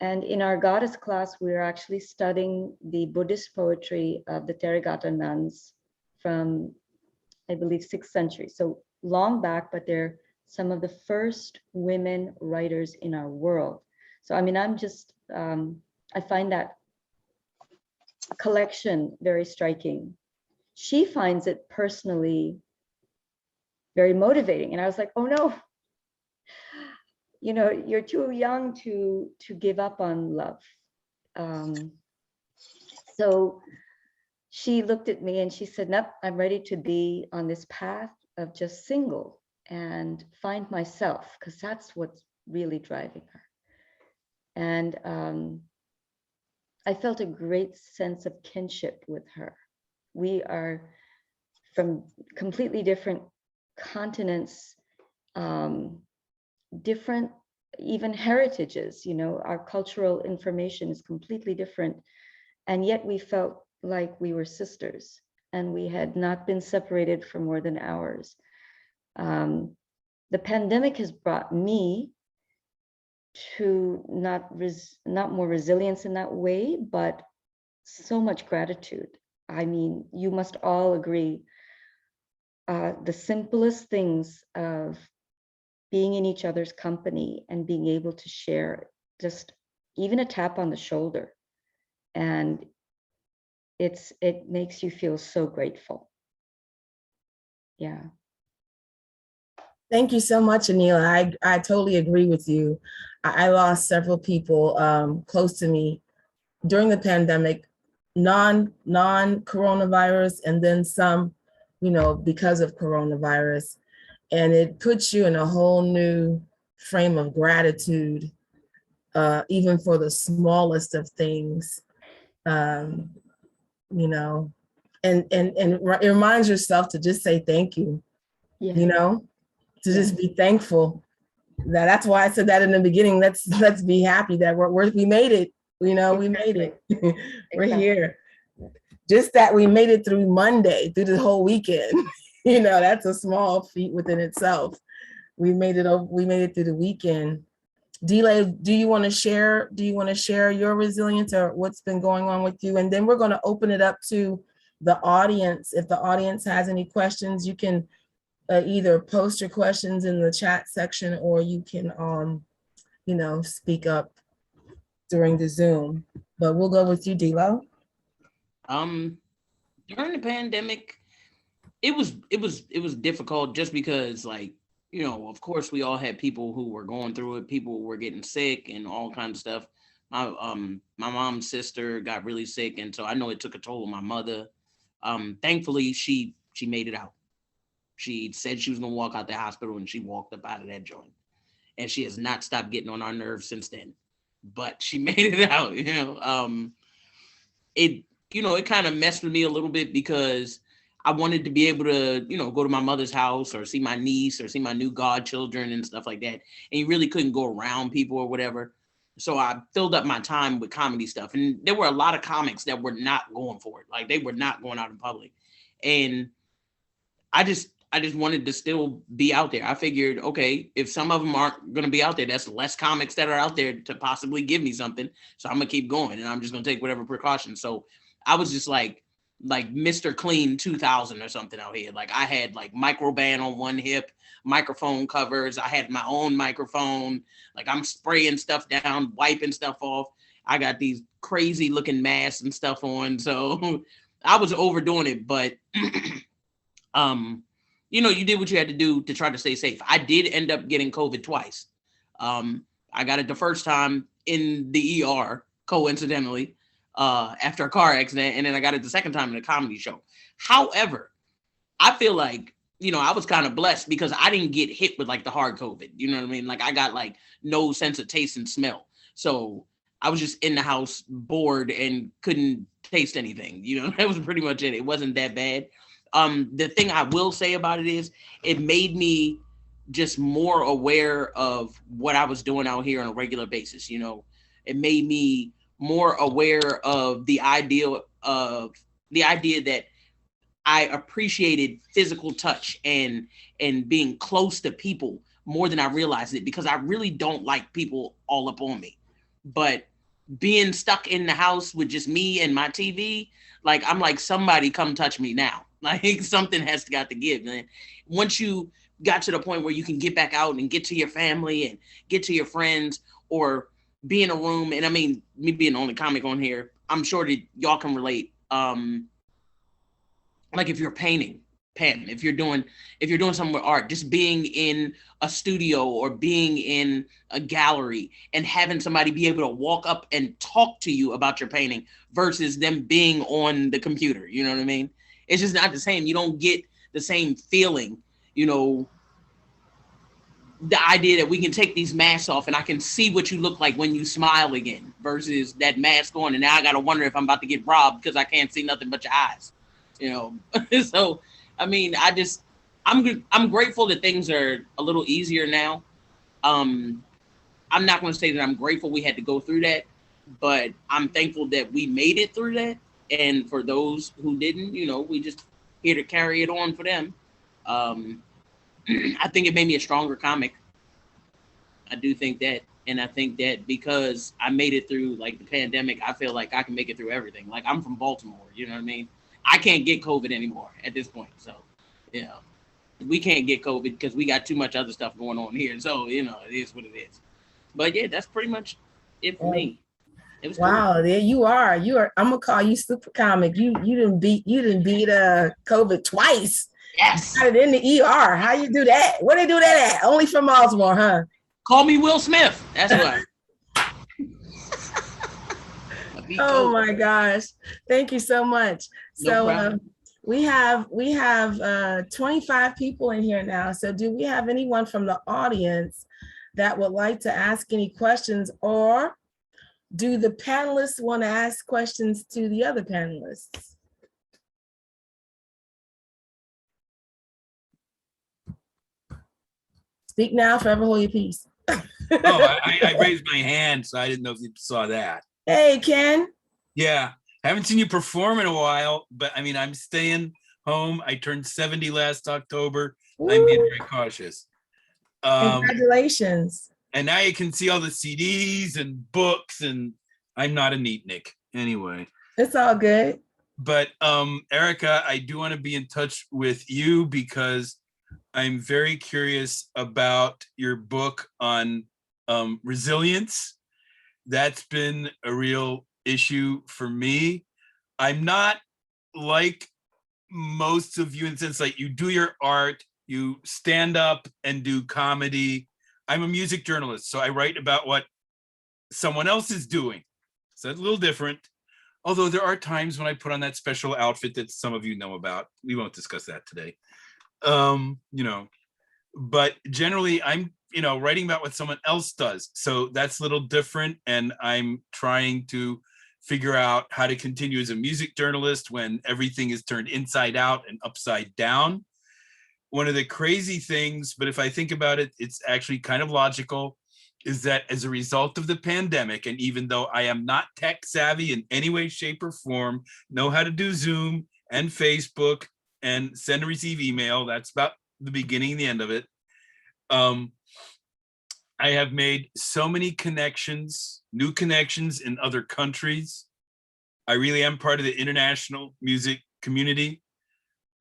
And in our goddess class, we're actually studying the Buddhist poetry of the Theravada nuns from, I believe, 6th century. So long back, but they're some of the first women writers in our world. So, I mean, I'm just, I find that collection very striking. She finds it personally very motivating. And I was like, oh no, you know, you're too young to give up on love. So she looked at me and she said, nope, I'm ready to be on this path of just single and find myself, because that's what's really driving her. And I felt a great sense of kinship with her. We are from completely different continents, different even heritages, you know, our cultural information is completely different. And yet we felt like we were sisters and we had not been separated for more than hours. The pandemic has brought me to not more resilience in that way, but so much gratitude. I mean, you must all agree, the simplest things of being in each other's company and being able to share just even a tap on the shoulder, and it makes you feel so grateful. Yeah. Thank you so much, Anila. I totally agree with you. I lost several people close to me during the pandemic, non-coronavirus, and then some, you know, because of coronavirus. And it puts you in a whole new frame of gratitude, even for the smallest of things, you know, and it reminds yourself to just say thank you, Yeah. you know, to just be thankful. That's why I said that in the beginning. Let's be happy that we made it. You know, we made it. We're here. Just that we made it through Monday, through the whole weekend. You know, that's a small feat within itself. We made it through the weekend. Delay, do you want to share your resilience or what's been going on with you? And then we're going to open it up to the audience. If the audience has any questions, you can either post your questions in the chat section, or you can, you know, speak up during the Zoom. But we'll go with you, Dilo. During the pandemic, it was difficult just because, like, you know, of course we all had people who were going through it. People were getting sick and all kinds of stuff. My mom's sister got really sick, and so I know it took a toll on my mother. Thankfully, she made it out. She said she was gonna walk out the hospital, and she walked up out of that joint. And she has not stopped getting on our nerves since then. But she made it out, you know. It kind of messed with me a little bit because I wanted to be able to, you know, go to my mother's house or see my niece or see my new godchildren and stuff like that. And you really couldn't go around people or whatever. So I filled up my time with comedy stuff. And there were a lot of comics that were not going for it. Like, they were not going out in public. And I just wanted to still be out there. I figured, okay, if some of them aren't going to be out there, that's less comics that are out there to possibly give me something. So I'm going to keep going, and I'm just going to take whatever precautions. So I was just like Mr. Clean 2000 or something out here. Like, I had like microband on one hip, microphone covers. I had my own microphone. Like, I'm spraying stuff down, wiping stuff off. I got these crazy looking masks and stuff on. So I was overdoing it, but you know, you did what you had to do to try to stay safe. I did end up getting COVID twice. I got it the first time in the ER, coincidentally, after a car accident. And then I got it the second time in a comedy show. However, I feel like, you know, I was kind of blessed because I didn't get hit with like the hard COVID. You know what I mean? Like, I got like no sense of taste and smell. So I was just in the house bored and couldn't taste anything. You know, that was pretty much it. It wasn't that bad. The thing I will say about it is it made me just more aware of what I was doing out here on a regular basis. You know, it made me more aware of the idea that I appreciated physical touch and being close to people more than I realized it, because I really don't like people all up on me. But being stuck in the house with just me and my TV, like I'm like, somebody come touch me now. Like something has got to give. And once you got to the point where you can get back out and get to your family and get to your friends, or be in a room, and I mean, me being the only comic on here, I'm sure that y'all can relate. Like if you're painting, Pam, if you're doing something with art, just being in a studio or being in a gallery and having somebody be able to walk up and talk to you about your painting versus them being on the computer, you know what I mean? It's just not the same. You don't get the same feeling, you know, the idea that we can take these masks off and I can see what you look like when you smile again versus that mask on. And now I got to wonder if I'm about to get robbed because I can't see nothing but your eyes, you know? So, I mean, I'm grateful that things are a little easier now. I'm not going to say that I'm grateful we had to go through that, but I'm thankful that we made it through that. And for those who didn't, you know, we just here to carry it on for them. I think it made me a stronger comic. I do think that. And I think that because I made it through like the pandemic, I feel like I can make it through everything. Like I'm from Baltimore, you know what I mean? I can't get COVID anymore at this point. So, you know, we can't get COVID because we got too much other stuff going on here. So, you know, it is what it is. But yeah, that's pretty much it for me. It was wow, cool. there you are. I'm gonna call you super comic. You didn't beat COVID twice. Yes. Got it in the ER. How you do that? Where they do that at? Only from Baltimore, huh? Call me Will Smith. That's why. Oh my gosh. Thank you so much. No problem. We have 25 people in here now. So do we have anyone from the audience that would like to ask any questions, or do the panelists want to ask questions to the other panelists? Speak now, forever hold your peace. Oh, I raised my hand, so I didn't know if you saw that. Hey, Ken. Yeah, haven't seen you perform in a while, but I mean, I'm staying home. I turned 70 last October. Woo. I'm being very cautious. Congratulations. And now you can see all the CDs and books, and I'm not a neatnik anyway. It's all good. But Erica, I do want to be in touch with you because I'm very curious about your book on resilience. That's been a real issue for me. I'm not like most of you in the sense like you do your art, you stand up and do comedy. I'm a music journalist, so I write about what someone else is doing. So it's a little different. Although there are times when I put on that special outfit that some of you know about. We won't discuss that today. You know, but generally I'm, you know, writing about what someone else does. So that's a little different. And I'm trying to figure out how to continue as a music journalist when everything is turned inside out and upside down. One of the crazy things, but if I think about it, it's actually kind of logical, is that as a result of the pandemic, and even though I am not tech savvy in any way, shape, or form, know how to do Zoom and Facebook and send and receive email, that's about the beginning and the end of it. I have made so many connections, new connections in other countries. I really am part of the international music community.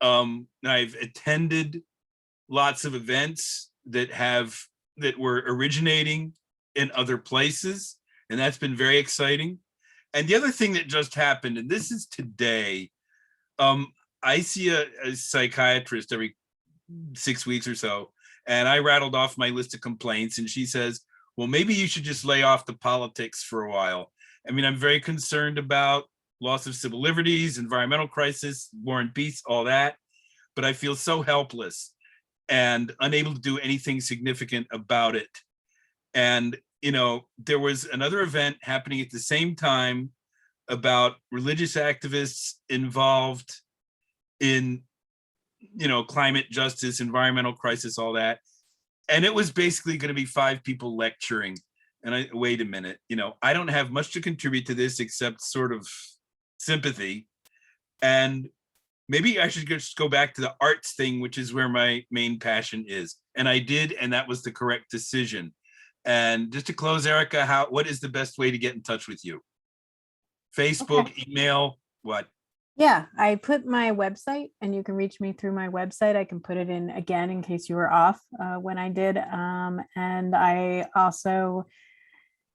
I've attended lots of events that were originating in other places, and that's been very exciting. And the other thing that just happened, and this is today, I see a psychiatrist every 6 weeks or so, and I rattled off my list of complaints, and she says, well, maybe you should just lay off the politics for a while. I mean, I'm very concerned about loss of civil liberties, environmental crisis, war and peace, all that, but I feel so helpless and unable to do anything significant about it. And, you know, there was another event happening at the same time about religious activists involved in, you know, climate justice, environmental crisis, all that. And it was basically going to be 5 people lecturing. And wait a minute, you know, I don't have much to contribute to this except sort of sympathy. And maybe I should just go back to the arts thing, which is where my main passion is. And I did, and that was the correct decision. And just to close, Erica, what is the best way to get in touch with you? Facebook, email, what? Yeah, I put my website, and you can reach me through my website. I can put it in again in case you were off when I did. And I also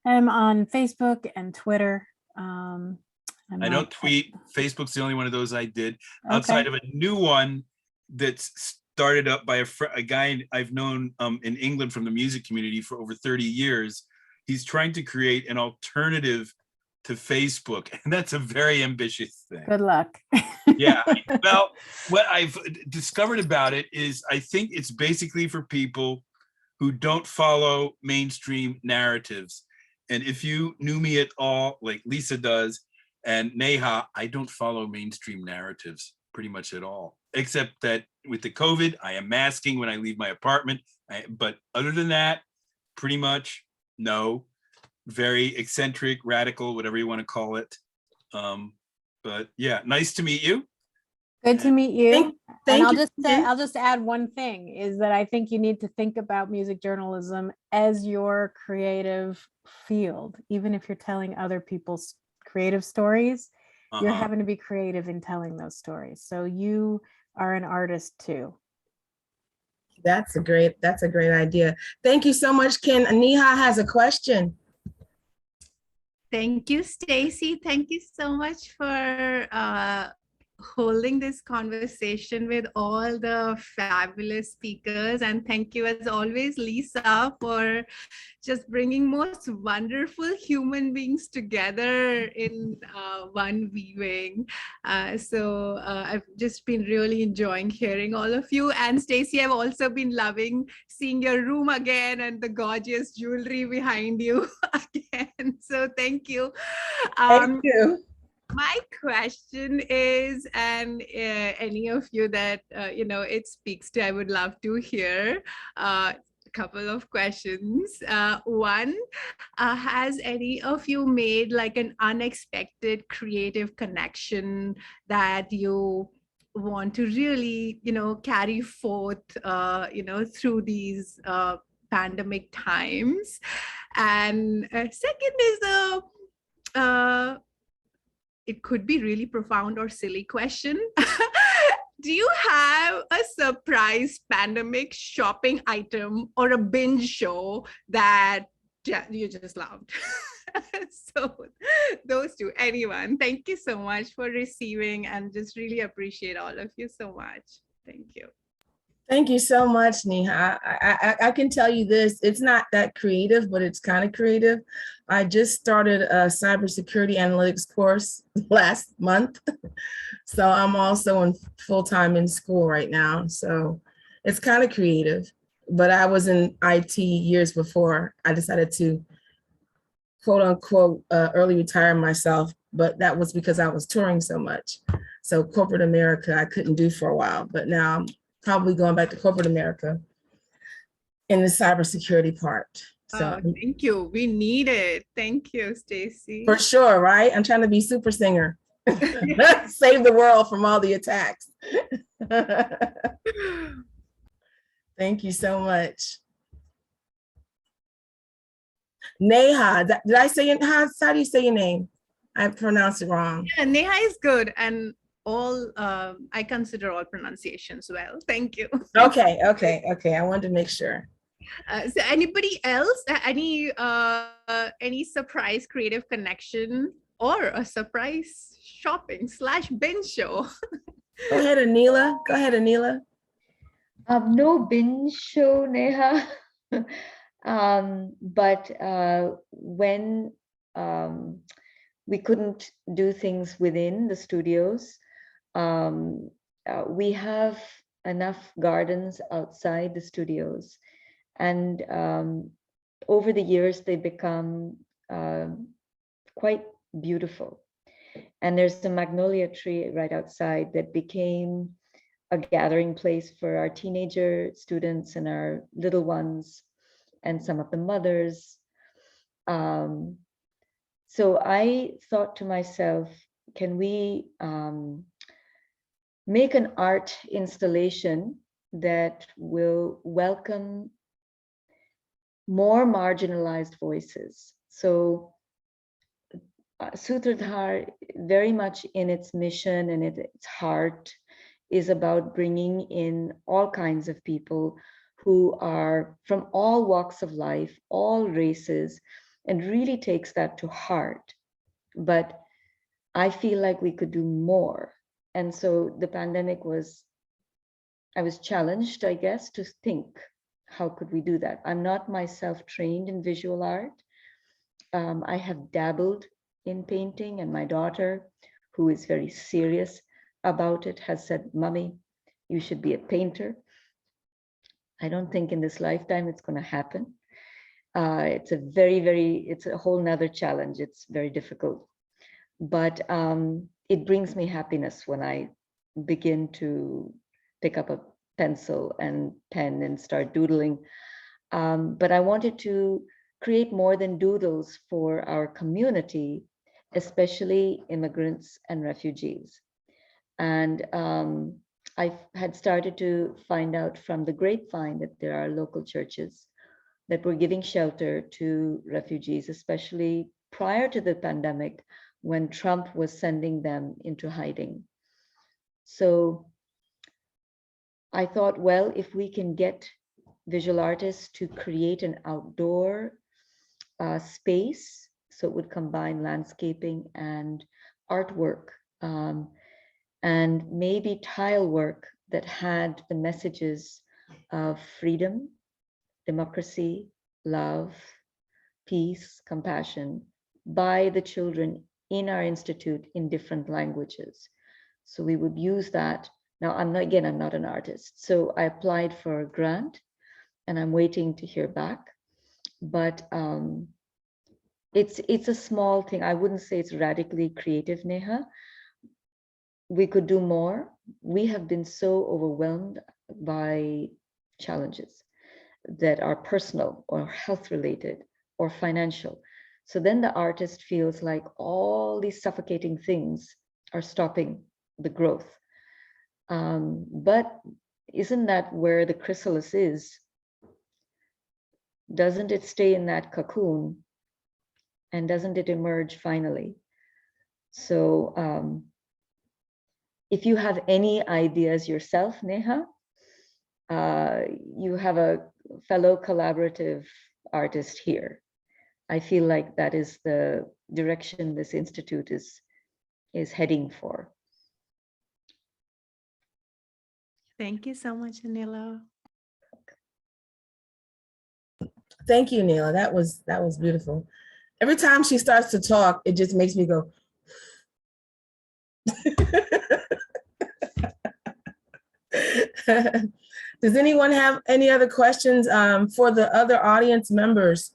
am on Facebook and Twitter. I don't tweet. Facebook's the only one of those I did. Outside of a new one that's started up by a guy I've known in England from the music community for over 30 years. He's trying to create an alternative to Facebook, and that's a very ambitious thing. Good luck. Yeah, well, what I've discovered about it is I think it's basically for people who don't follow mainstream narratives. And if you knew me at all, like Lisa does, and Neha, I don't follow mainstream narratives pretty much at all, except that with the COVID, I am masking when I leave my apartment. But other than that, pretty much no. Very eccentric, radical, whatever you want to call it. But yeah, nice to meet you. Good to meet you. Thank And you. I'll just add one thing, is that I think you need to think about music journalism as your creative field. Even if you're telling other people's creative stories, you're having to be creative in telling those stories. So you are an artist too. That's a great idea. Thank you so much, Ken. Neha has a question. Thank you, Stacy. Thank you so much for holding this conversation with all the fabulous speakers. And thank you, as always, Lisa, for just bringing most wonderful human beings together in one viewing. So I've just been really enjoying hearing all of you. And Stacy, I've also been loving seeing your room again and the gorgeous jewelry behind you again. So thank you. Thank you. My question is, and any of you that it speaks to, I would love to hear a couple of questions. One, has any of you made like an unexpected creative connection that you want to really, carry forth, through these pandemic times? And second is it could be really profound or silly question. Do you have a surprise pandemic shopping item or a binge show that you just loved? So those two, anyone. Thank you so much for receiving, and just really appreciate all of you so much. Thank you. Thank you so much, Neha. I can tell you this, it's not that creative, but it's kind of creative. I just started a cybersecurity analytics course last month. So I'm also in full-time in school right now. So it's kind of creative, but I was in IT years before I decided to quote unquote early retire myself, but that was because I was touring so much. So corporate America, I couldn't do for a while, but now I'm probably going back to corporate America in the cybersecurity part. So thank you. We need it. Thank you, Stacy. For sure, right? I'm trying to be super singer. Save the world from all the attacks. Thank you so much. Neha, did I say it? How do you say your name? I pronounced it wrong. Yeah, Neha is good. And all I consider all pronunciations well. Thank you. Okay. I wanted to make sure. So anybody else, any surprise creative connection or a surprise shopping / binge show? Go ahead, Anila. No binge show, Neha. But when we couldn't do things within the studios, we have enough gardens outside the studios, and over the years they become quite beautiful. And there's a magnolia tree right outside that became a gathering place for our teenager students and our little ones and some of the mothers. So I thought to myself, can we make an art installation that will welcome more marginalized voices. So Sutradhar, very much in its mission and its heart, is about bringing in all kinds of people who are from all walks of life, all races, and really takes that to heart. But I feel like we could do more. And so the pandemic I was challenged, I guess, to think, how could we do that? I'm not myself trained in visual art. I have dabbled in painting, and my daughter, who is very serious about it, has said, "Mommy, you should be a painter." I don't think in this lifetime it's going to happen. It's a whole nother challenge. It's very difficult, but it brings me happiness when I begin to pick up a pencil and pen and start doodling. But I wanted to create more than doodles for our community, especially immigrants and refugees. And I had started to find out from the grapevine that there are local churches that were giving shelter to refugees, especially prior to the pandemic, when Trump was sending them into hiding. So I thought, well, if we can get visual artists to create an outdoor space, so it would combine landscaping and artwork, and maybe tile work that had the messages of freedom, democracy, love, peace, compassion by the children in our institute in different languages. So we would use that. Now, I'm not an artist. So I applied for a grant and I'm waiting to hear back. But it's a small thing. I wouldn't say it's radically creative, Neha. We could do more. We have been so overwhelmed by challenges that are personal or health related or financial. So then the artist feels like all these suffocating things are stopping the growth. But isn't that where the chrysalis is? Doesn't it stay in that cocoon? And doesn't it emerge finally? So if you have any ideas yourself, Neha, you have a fellow collaborative artist here. I feel like that is the direction this institute is heading for. Thank you so much, Anila. Thank you, Neela. That was beautiful. Every time she starts to talk, it just makes me go. Does anyone have any other questions for the other audience members?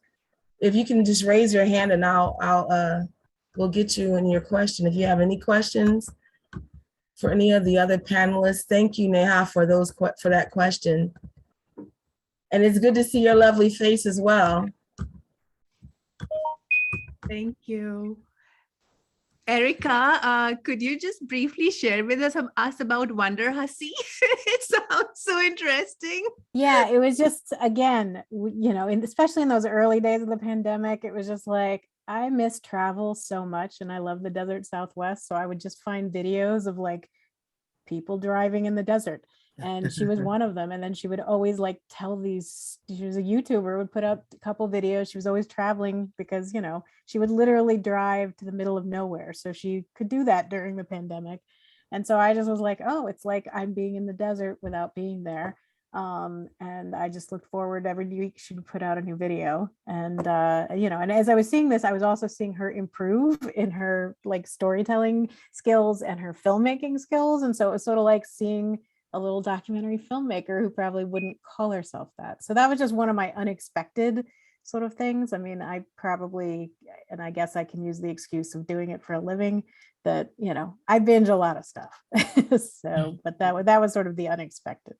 If you can just raise your hand and we'll get you in your question. If you have any questions for any of the other panelists, thank you, Neha, for that question. And it's good to see your lovely face as well. Thank you. Erica, could you just briefly share with us about Wonder Hussy? It sounds so interesting. Yeah, it was just, again, especially in those early days of the pandemic, it was just like, I miss travel so much and I love the desert Southwest. So I would just find videos of like people driving in the desert. And she was one of them. And then she would always like tell she was a YouTuber, would put up a couple videos. She was always traveling because, she would literally drive to the middle of nowhere. So she could do that during the pandemic. And so I just was like, oh, it's like I'm being in the desert without being there. And I just looked forward every week she would put out a new video. And, and as I was seeing this, I was also seeing her improve in her like storytelling skills and her filmmaking skills. And so it was sort of like seeing a little documentary filmmaker who probably wouldn't call herself that. So that was just one of my unexpected sort of things. I mean, I guess I can use the excuse of doing it for a living, that, I binge a lot of stuff. So, but that was sort of the unexpected.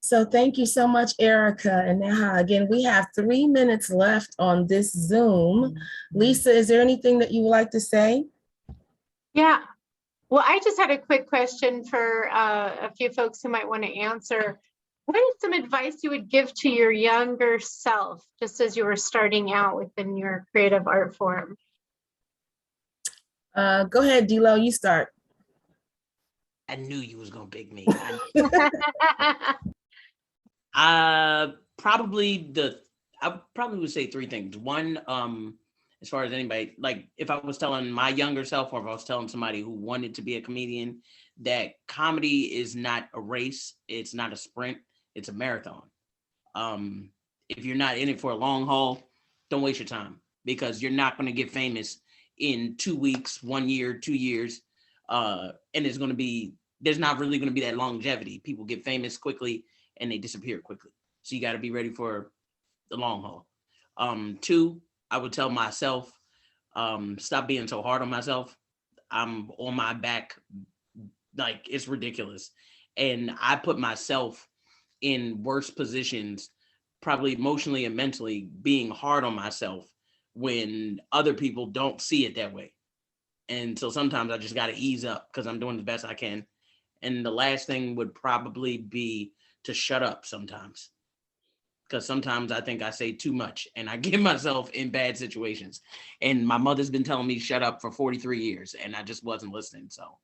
So thank you so much, Erica and Neha. Again, we have 3 minutes left on this Zoom. Lisa, is there anything that you would like to say? Yeah. Well, I just had a quick question for a few folks who might want to answer. What is some advice you would give to your younger self, just as you were starting out within your creative art form? Go ahead, D-Lo, you start. I knew you was gonna pick me. I probably would say three things. One, as far as anybody, like if I was telling my younger self, or if I was telling somebody who wanted to be a comedian, that comedy is not a race, it's not a sprint, it's a marathon. If you're not in it for a long haul, don't waste your time, because you're not going to get famous in 2 weeks, 1 year, 2 years. And there's not really going to be that longevity. People get famous quickly and they disappear quickly. So you got to be ready for the long haul. Two, I would tell myself, stop being so hard on myself. I'm on my back, like it's ridiculous. And I put myself in worse positions, probably emotionally and mentally, being hard on myself when other people don't see it that way. And so sometimes I just got to ease up because I'm doing the best I can. And the last thing would probably be to shut up sometimes, because sometimes I think I say too much and I get myself in bad situations. And my mother's been telling me shut up for 43 years and I just wasn't listening. So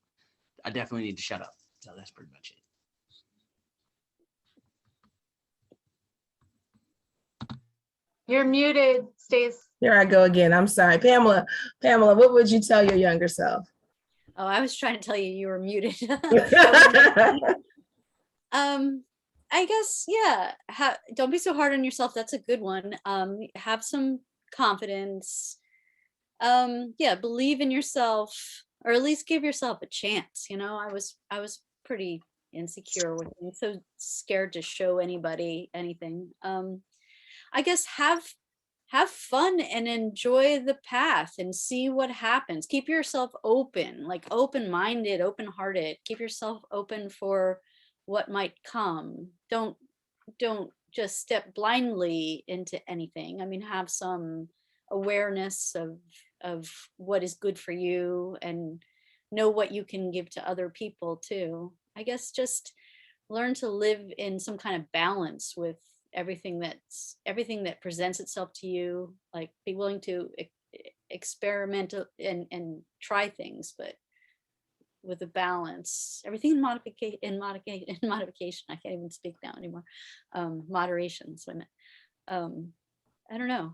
I definitely need to shut up. So that's pretty much it. You're muted, Stace. Here I go again. I'm sorry. Pamela, what would you tell your younger self? Oh, I was trying to tell you you were muted. I guess, yeah, don't be so hard on yourself. That's a good one. Have some confidence. Yeah, believe in yourself, or at least give yourself a chance. You know, I was pretty insecure with being so scared to show anybody anything. I guess have fun and enjoy the path and see what happens. Keep yourself open, like open-minded, open-hearted. Keep yourself open for what might come. Don't just step blindly into anything. I mean, have some awareness of what is good for you and know what you can give to other people too. I guess just learn to live in some kind of balance with everything that presents itself to you. Like, be willing to experiment and try things, but with a balance. Everything in modification. I can't even speak now anymore. Moderation. So I don't know.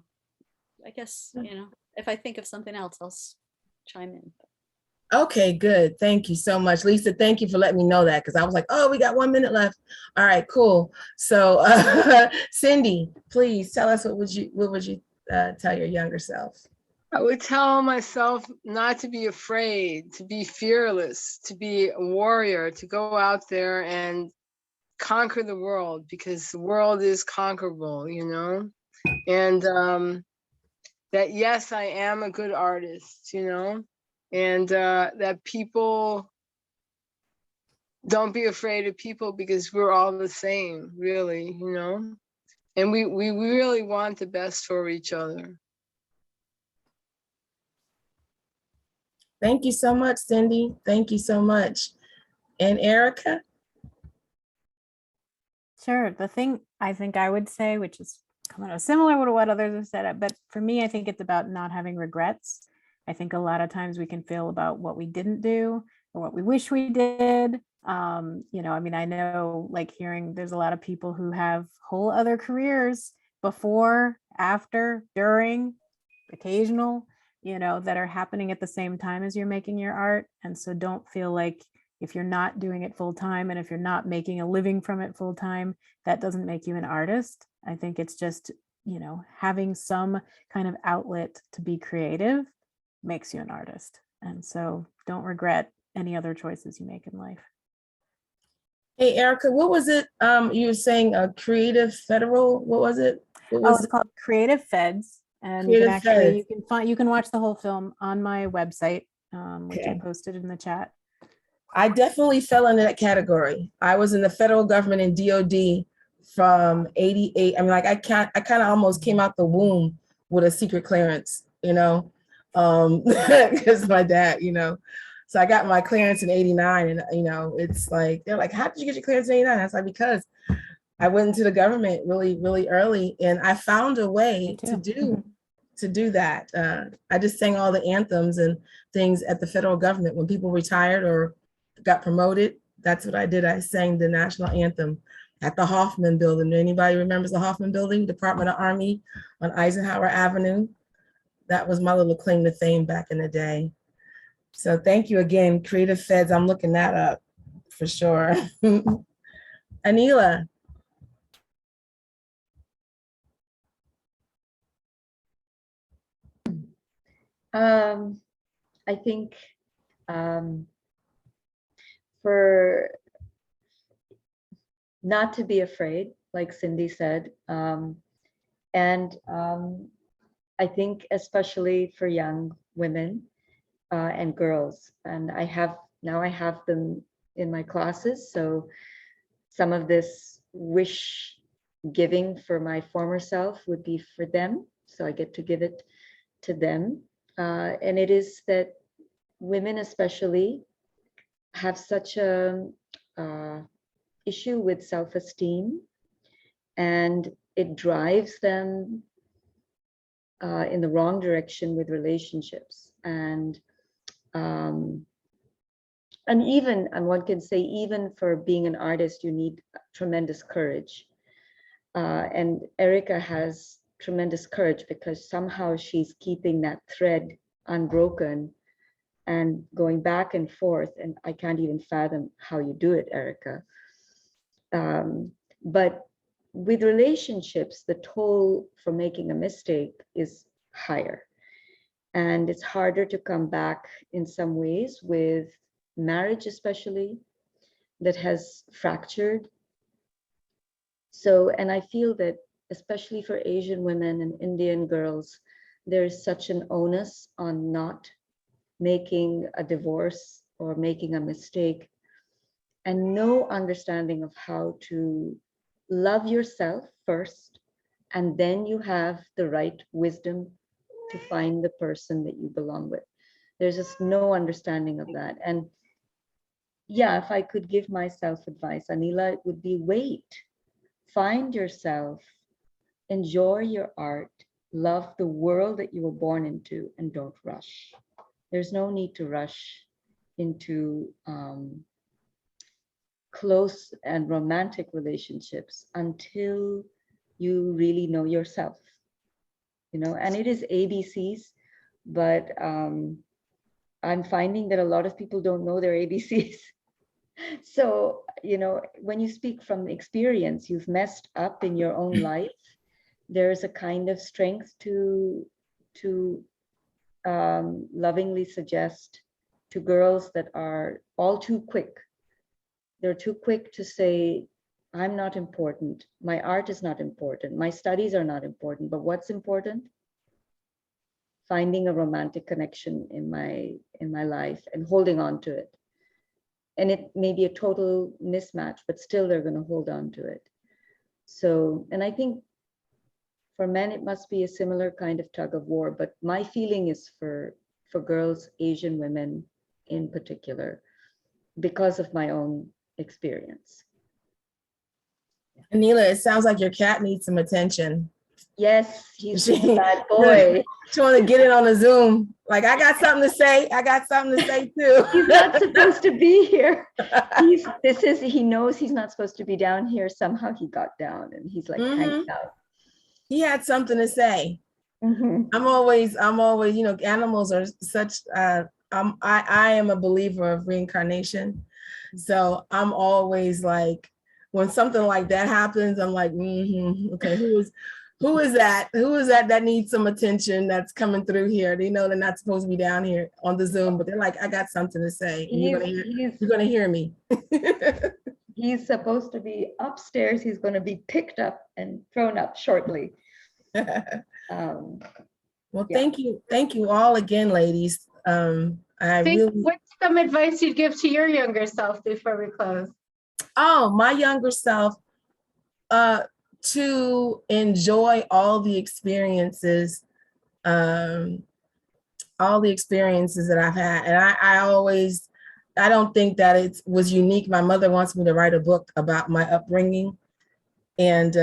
I guess, you know, if I think of something else, I'll chime in. Okay, good. Thank you so much, Lisa. Thank you for letting me know that, because I was like, oh, we got 1 minute left. All right, cool. So Cindy, please tell us what would you tell your younger self? I would tell myself not to be afraid, to be fearless, to be a warrior, to go out there and conquer the world, because the world is conquerable, you know? And that, yes, I am a good artist, you know? And that people don't be afraid of people, because we're all the same, really, you know? And we really want the best for each other. Thank you so much, Cindy. Thank you so much. And Erica? Sure. The thing I think I would say, which is kind of similar to what others have said, but for me, I think it's about not having regrets. I think a lot of times we can feel about what we didn't do or what we wish we did. You know, I mean, I know, like, hearing there's a lot of people who have whole other careers before, after, during, occasional, you know, that are happening at the same time as you're making your art. And so don't feel like if you're not doing it full time and if you're not making a living from it full time, that doesn't make you an artist. I think it's just, you know, having some kind of outlet to be creative makes you an artist. And so don't regret any other choices you make in life. Hey, Erica, what was it? You were saying a creative federal, what was it? It's called Creative Feds. And you can watch the whole film on my website, which I posted in the chat. I definitely fell into that category. I was in the federal government in DOD from 88. I mean, like I kind of almost came out the womb with a secret clearance, you know, because my dad, you know. So I got my clearance in 89, and it's like, they're like, how did you get your clearance in 89? I was like, because I went into the government really, really early, and I found a way to do that. I just sang all the anthems and things at the federal government. When people retired or got promoted, that's what I did. I sang the national anthem at the Hoffman Building. Anybody remembers the Hoffman Building, Department of Army on Eisenhower Avenue? That was my little claim to fame back in the day. So thank you again, Creative Feds. I'm looking that up for sure. Anila. I think for not to be afraid, like Cindy said, and I think especially for young women and girls, and I have them in my classes, so some of this wish giving for my former self would be for them, so I get to give it to them. And it is that women especially have such a issue with self-esteem, and it drives them in the wrong direction with relationships. And even, and one can say, even for being an artist, you need tremendous courage. And Erica has tremendous courage because somehow she's keeping that thread unbroken and going back and forth. And I can't even fathom how you do it, Erica. But with relationships, the toll for making a mistake is higher. And it's harder to come back in some ways with marriage, especially, that has fractured. So, and I feel that especially for Asian women and Indian girls, there's such an onus on not making a divorce or making a mistake, and no understanding of how to love yourself first, and then you have the right wisdom to find the person that you belong with. There's just no understanding of that. And yeah, if I could give myself advice, Anila, it would be wait, find yourself, enjoy your art, love the world that you were born into, and don't rush. There's no need to rush into close and romantic relationships until you really know yourself, and it is ABCs, but I'm finding that a lot of people don't know their ABCs. So, when you speak from experience, you've messed up in your own life. There's a kind of strength to lovingly suggest to girls that are all too quick. They're too quick to say, I'm not important. My art is not important. My studies are not important. But what's important? Finding a romantic connection in my life and holding on to it. And it may be a total mismatch, but still they're going to hold on to it. So, and I think for men, it must be a similar kind of tug of war. But my feeling is for girls, Asian women in particular, because of my own experience. Anila, it sounds like your cat needs some attention. Yes, he's a bad boy. She want to get it on the Zoom. Like, I got something to say. I got something to say too. He's not supposed to be here. He knows he's not supposed to be down here. Somehow he got down and he's like hanging out. He had something to say. I'm always, animals are such, I am a believer of reincarnation. So I'm always like, when something like that happens, I'm like, okay, who is that? Who is that needs some attention that's coming through here? They know they're not supposed to be down here on the Zoom, but they're like, I got something to say. And you're gonna hear me. He's supposed to be upstairs. He's going to be picked up and thrown up shortly. Well, thank you all again, ladies. What's some advice you'd give to your younger self before we close? Oh, my younger self, to enjoy all the experiences. all the experiences that I've had. And I don't think that it was unique. My mother wants me to write a book about my upbringing. And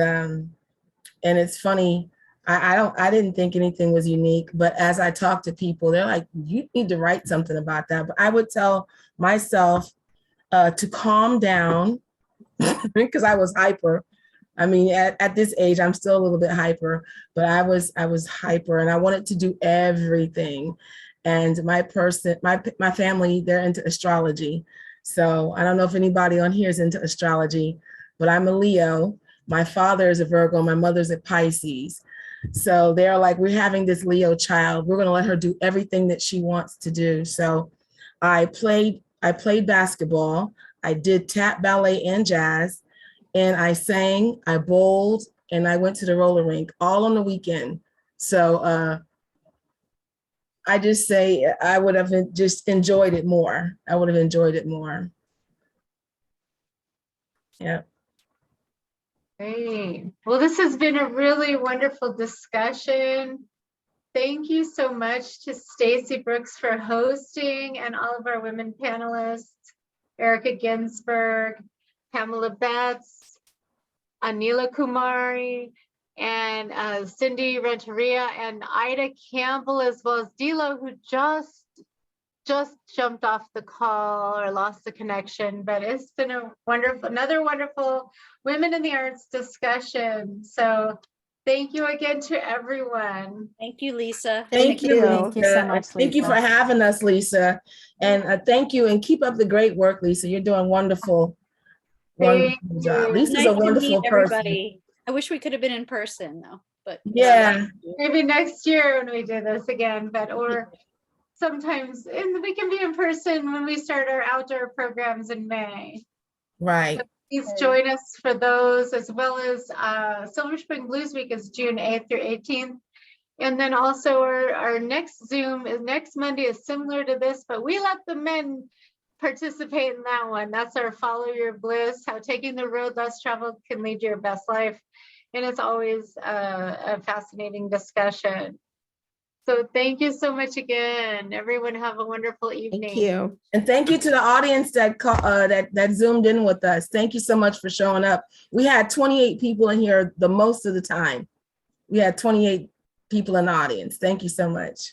it's funny, I didn't think anything was unique, but as I talk to people, they're like, you need to write something about that. But I would tell myself to calm down because I was hyper. I mean, at this age, I'm still a little bit hyper, but I was hyper and I wanted to do everything. And my family, they're into astrology. So I don't know if anybody on here is into astrology, but I'm a Leo. My father is a Virgo, my mother's a Pisces. So they're like, we're having this Leo child. We're going to let her do everything that she wants to do. So I played basketball. I did tap, ballet, and jazz. And I sang, I bowled, and I went to the roller rink all on the weekend. So I just say I would have just enjoyed it more. I would have enjoyed it more. Yeah. Great. Well, this has been a really wonderful discussion. Thank you so much to Stacy Brooks for hosting and all of our women panelists, Erica Ginsberg, Pamela Betts, Anila Kumari, and Cindy Renteria, and Ida Campbell, as well as Dilo, who just jumped off the call or lost the connection. But it's been another wonderful Women in the Arts discussion. So thank you again to everyone. Thank you, Lisa. Thank you, Lisa. Thank you so much, Thank you for Lisa. having us, Lisa. And thank you, and keep up the great work, Lisa. You're doing wonderful job. you. Lisa's Nice a to meet wonderful person. everybody. I wish we could have been in person though, but Yeah. Maybe next year when we do this again, or sometimes, and we can be in person when we start our outdoor programs in May. Right. So please join us for those, as well as Silver Spring Blues Week is June 8th through 18th. And then also our next Zoom is next Monday, is similar to this, but we let the men participate in that one. That's our Follow Your Bliss, how taking the road less traveled can lead to your best life. And it's always a fascinating discussion. So thank you so much again. Everyone have a wonderful evening. Thank you. And thank you to the audience that Zoomed in with us. Thank you so much for showing up. We had 28 people in here the most of the time. We had 28 people in the audience. Thank you so much.